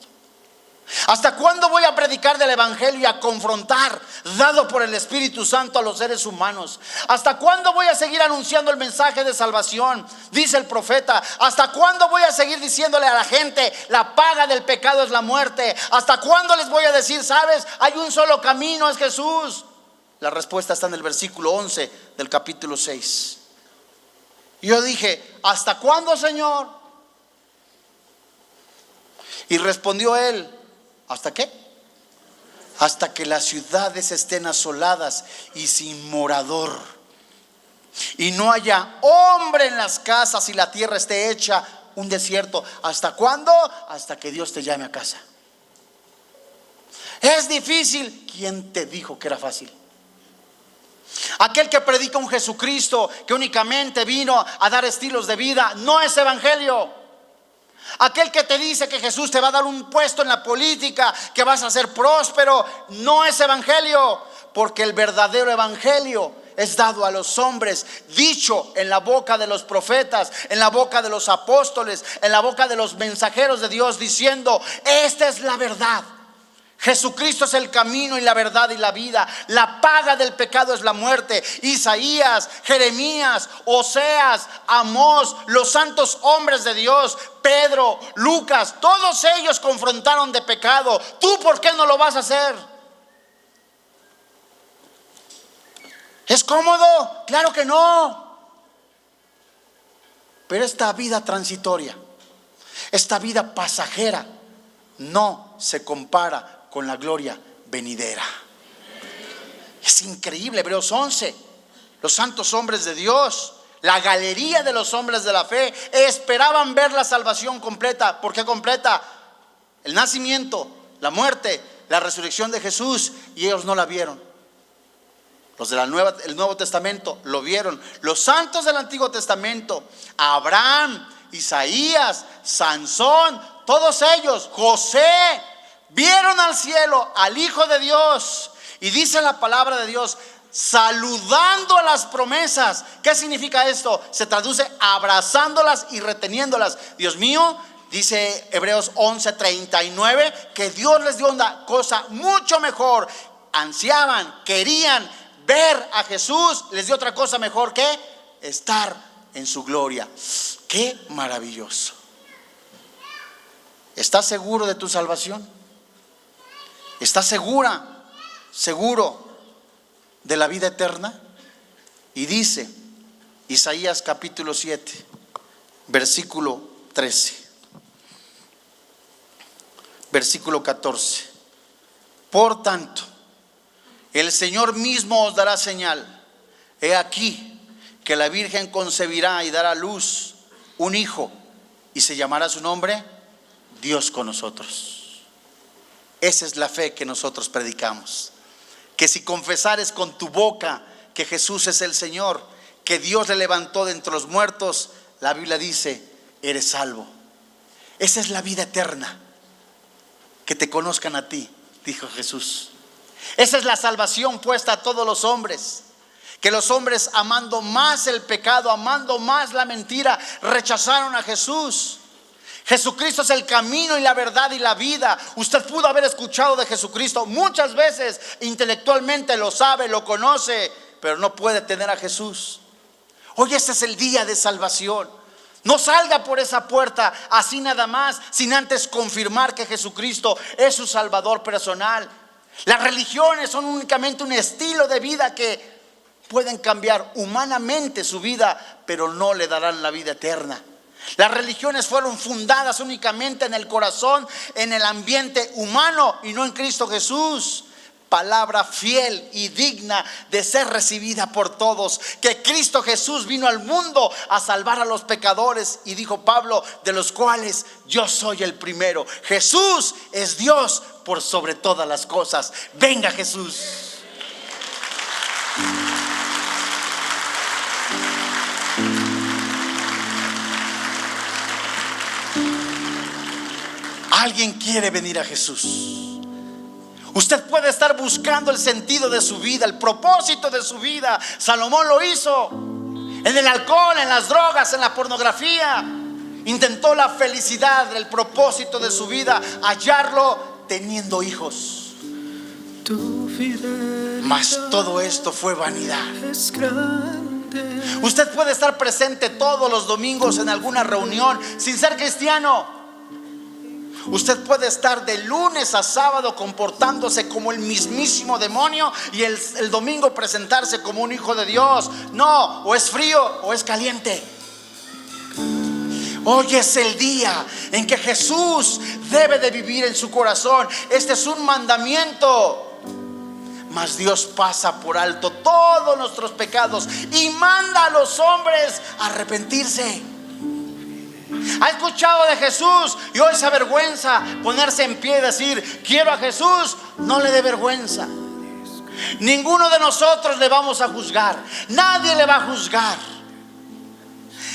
S1: ¿Hasta cuándo voy a predicar del evangelio y a confrontar, dado por el Espíritu Santo, a los seres humanos? ¿Hasta cuándo voy a seguir anunciando el mensaje de salvación? Dice el profeta. ¿Hasta cuándo voy a seguir diciéndole a la gente, la paga del pecado es la muerte? ¿Hasta cuándo les voy a decir, sabes, hay un solo camino, es Jesús? La respuesta está en el versículo 11 del capítulo 6. Y yo dije, ¿hasta cuándo, Señor? Y respondió él: ¿hasta qué? Hasta que las ciudades estén asoladas y sin morador, y no haya hombre en las casas, y la tierra esté hecha un desierto. ¿Hasta cuándo? Hasta que Dios te llame a casa. Es difícil. ¿Quién te dijo que era fácil? Aquel que predica un Jesucristo que únicamente vino a dar estilos de vida, no es evangelio. Aquel que te dice que Jesús te va a dar un puesto en la política, que vas a ser próspero, no es evangelio. Porque el verdadero evangelio es dado a los hombres, dicho en la boca de los profetas, en la boca de los apóstoles, en la boca de los mensajeros de Dios, diciendo: esta es la verdad. Jesucristo es el camino y la verdad y la vida. La paga del pecado es la muerte. Isaías, Jeremías, Oseas, Amós, los santos hombres de Dios, Pedro, Lucas, todos ellos confrontaron de pecado. ¿Tú por qué no lo vas a hacer? ¿Es cómodo? Claro que no. Pero esta vida transitoria, esta vida pasajera, no se compara con la gloria venidera. Es increíble. Hebreos 11, los santos hombres de Dios, la galería de los hombres de la fe, esperaban ver la salvación completa. ¿Por qué completa? El nacimiento, la muerte, la resurrección de Jesús, y ellos no la vieron. Los del Nuevo Testamento lo vieron. Los santos del Antiguo Testamento, Abraham, Isaías, Sansón, todos ellos, José, vieron al cielo, al Hijo de Dios. Y dice la palabra de Dios, saludando a las promesas. ¿Qué significa esto? Se traduce abrazándolas y reteniéndolas. Dios mío, dice Hebreos 11:39, que Dios les dio una cosa mucho mejor. Ansiaban, querían ver a Jesús. Les dio otra cosa mejor, que estar en su gloria. ¡Qué maravilloso! ¿Estás seguro de tu salvación? ¿Estás seguro de la vida eterna? Y dice Isaías capítulo 7, versículo 13, versículo 14: por tanto, el Señor mismo os dará señal. He aquí que la Virgen concebirá y dará a luz un hijo, y se llamará su nombre Dios con nosotros. Esa es la fe que nosotros predicamos. Que si confesares con tu boca que Jesús es el Señor, que Dios le levantó de entre los muertos, la Biblia dice, eres salvo. Esa es la vida eterna. Que te conozcan a ti, dijo Jesús. Esa es la salvación puesta a todos los hombres. Que los hombres, amando más el pecado, amando más la mentira, rechazaron a Jesús. Jesucristo es el camino y la verdad y la vida. Usted pudo haber escuchado de Jesucristo muchas veces, intelectualmente lo sabe, lo conoce, pero no puede tener a Jesús. Hoy este es el día de salvación. No salga por esa puerta así nada más, sin antes confirmar que Jesucristo es su Salvador personal. Las religiones son únicamente un estilo de vida que pueden cambiar humanamente su vida, pero no le darán la vida eterna. Las religiones fueron fundadas únicamente en el corazón, en el ambiente humano y no en Cristo Jesús. Palabra fiel y digna de ser recibida por todos, que Cristo Jesús vino al mundo a salvar a los pecadores, y dijo Pablo, de los cuales yo soy el primero. Jesús es Dios por sobre todas las cosas. Venga Jesús. Alguien quiere venir a Jesús. Usted puede estar buscando el sentido de su vida, el propósito de su vida. Salomón lo hizo en el alcohol, en las drogas, en la pornografía. Intentó la felicidad, el propósito de su vida, hallarlo teniendo hijos. Mas todo esto fue vanidad. Usted puede estar presente todos los domingos en alguna reunión sin ser cristiano. Usted puede estar de lunes a sábado comportándose como el mismísimo demonio y el domingo presentarse como un hijo de Dios. No, o es frío o es caliente. Hoy es el día en que Jesús debe de vivir en su corazón. Este es un mandamiento. Mas Dios pasa por alto todos nuestros pecados y manda a los hombres a arrepentirse. Ha escuchado de Jesús y hoy se avergüenza ponerse en pie y decir quiero a Jesús. No le dé vergüenza. Ninguno de nosotros le vamos a juzgar. Nadie le va a juzgar.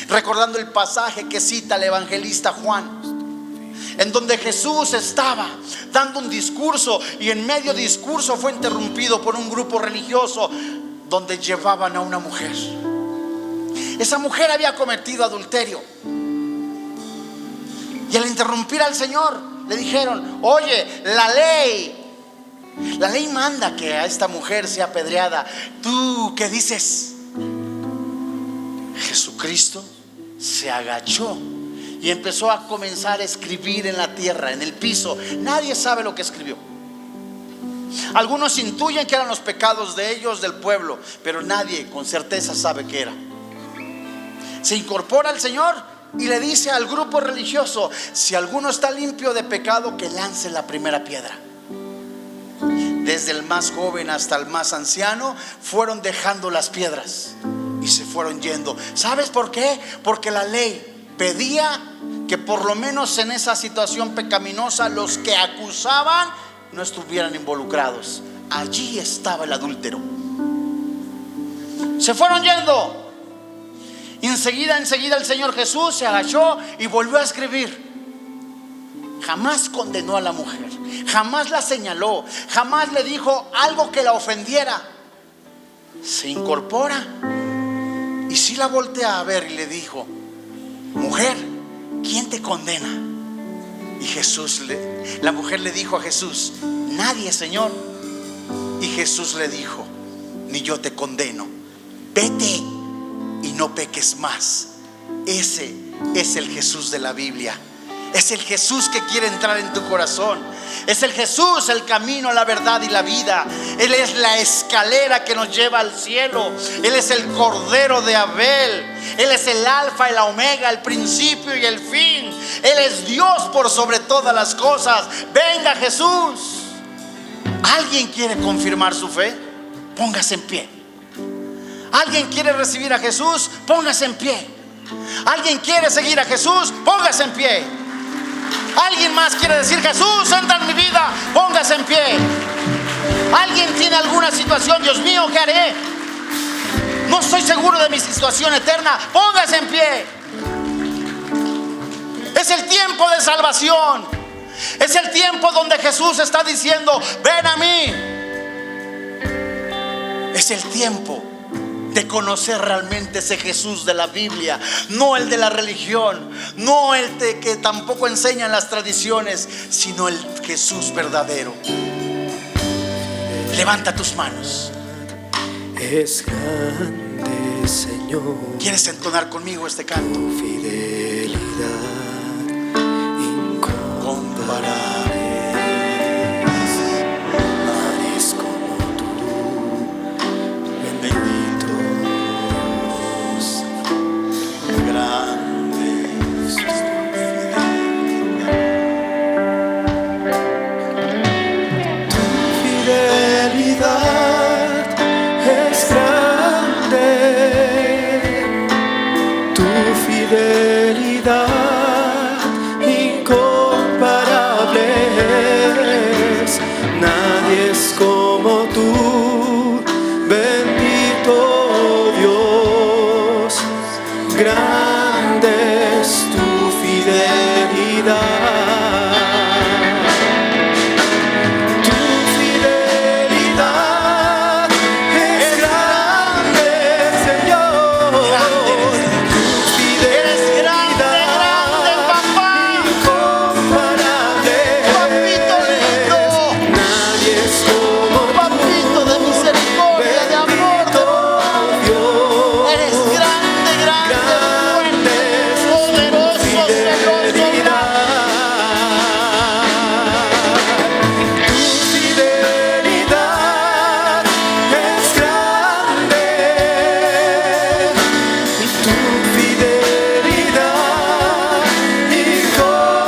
S1: Recordando el pasaje que cita el evangelista Juan, en donde Jesús estaba dando un discurso y en medio discurso fue interrumpido por un grupo religioso donde llevaban a una mujer. Esa mujer había cometido adulterio. Y al interrumpir al Señor le dijeron, oye, la ley manda que a esta mujer sea apedreada. ¿Tú qué dices? Jesucristo se agachó y empezó a comenzar a escribir en la tierra, en el piso. Nadie sabe lo que escribió. Algunos intuyen que eran los pecados de ellos, del pueblo, pero nadie con certeza sabe qué era. Se incorpora al Señor y le dice al grupo religioso, si alguno está limpio de pecado, que lance la primera piedra. Desde el más joven hasta el más anciano fueron dejando las piedras y se fueron yendo. ¿Sabes por qué? Porque la ley pedía que por lo menos en esa situación pecaminosa los que acusaban no estuvieran involucrados. Allí estaba el adúltero. Se fueron yendo. Enseguida el Señor Jesús se agachó y volvió a escribir. Jamás condenó a la mujer, jamás la señaló, jamás le dijo algo que la ofendiera. Se incorpora y sí la voltea a ver y le dijo, mujer, ¿quién te condena? Y la mujer le dijo a Jesús, nadie, Señor. Y Jesús le dijo, ni yo te condeno, vete y no peques más. Ese es el Jesús de la Biblia. Es el Jesús que quiere entrar en tu corazón. Es el Jesús, el camino, la verdad y la vida. Él es la escalera que nos lleva al cielo. Él es el Cordero de Abel. Él es el alfa y la omega, el principio y el fin. Él es Dios por sobre todas las cosas. Venga Jesús. ¿Alguien quiere confirmar su fe? Póngase en pie. ¿Alguien quiere recibir a Jesús? Póngase en pie. ¿Alguien quiere seguir a Jesús? Póngase en pie. ¿Alguien más quiere decir Jesús entra en mi vida? Póngase Alguien tiene alguna situación. Dios mío, ¿qué haré? No estoy seguro de mi situación eterna. Póngase en pie. Es el tiempo de salvación. Es el tiempo donde Jesús está diciendo: ven a mí. Es el tiempo de conocer realmente ese Jesús de la Biblia, no el de la religión, no el de que tampoco enseñan las tradiciones, sino el Jesús verdadero. Levanta tus manos.
S2: Es grande, Señor.
S1: ¿Quieres entonar conmigo este canto?
S2: Tu fidelidad incomparable. Nadie es como tú, bendito Dios.
S1: Grande es tu
S2: fidelidad. Es grande tu fidelidad, incomparable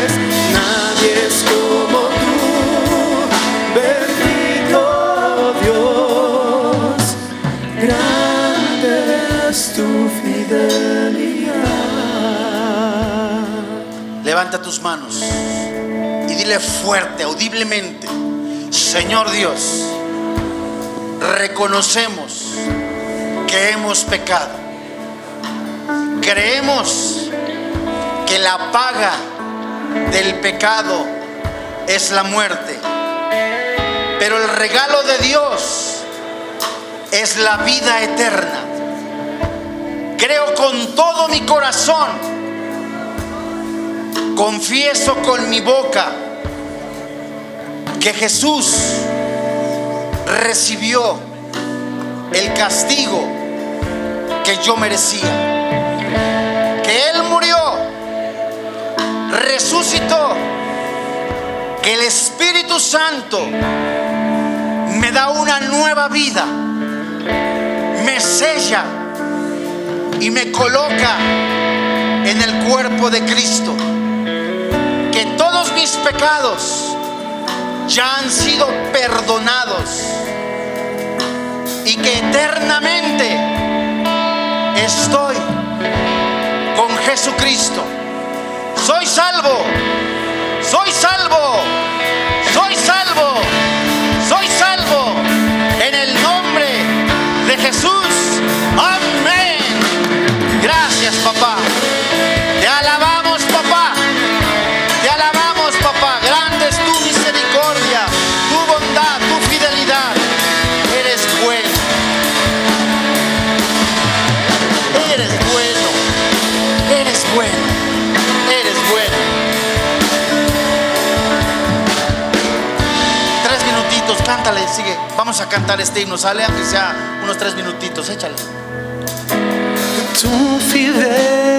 S2: es. Nadie es como tú, bendito Dios. Grande es tu fidelidad.
S1: Levanta tus manos y dile fuerte, audiblemente: Señor Dios, reconocemos que hemos pecado. Creemos que la paga del pecado es la muerte, pero el regalo de Dios es la vida eterna. Creo con todo mi corazón, confieso con mi boca que Jesús recibió el castigo que yo merecía, que Él murió, resucitó, que el Espíritu Santo me da una nueva vida, me sella y me coloca en el cuerpo de Cristo, que todos mis pecados ya han sido perdonados y que eternamente estoy con Jesucristo. Soy salvo, soy salvo, soy salvo, soy salvo en el nombre de Jesús. Amén. Gracias, papá. Te alabamos, papá. Te alabamos, papá. Grande es tu misericordia, tu bondad, tu fidelidad. Eres bueno. Eres bueno. Eres bueno. Eres bueno. 3 minutitos, cántale, sigue. Vamos a cantar este himno, sale, aunque sea unos 3 minutitos, échale.
S2: Tu fidelidad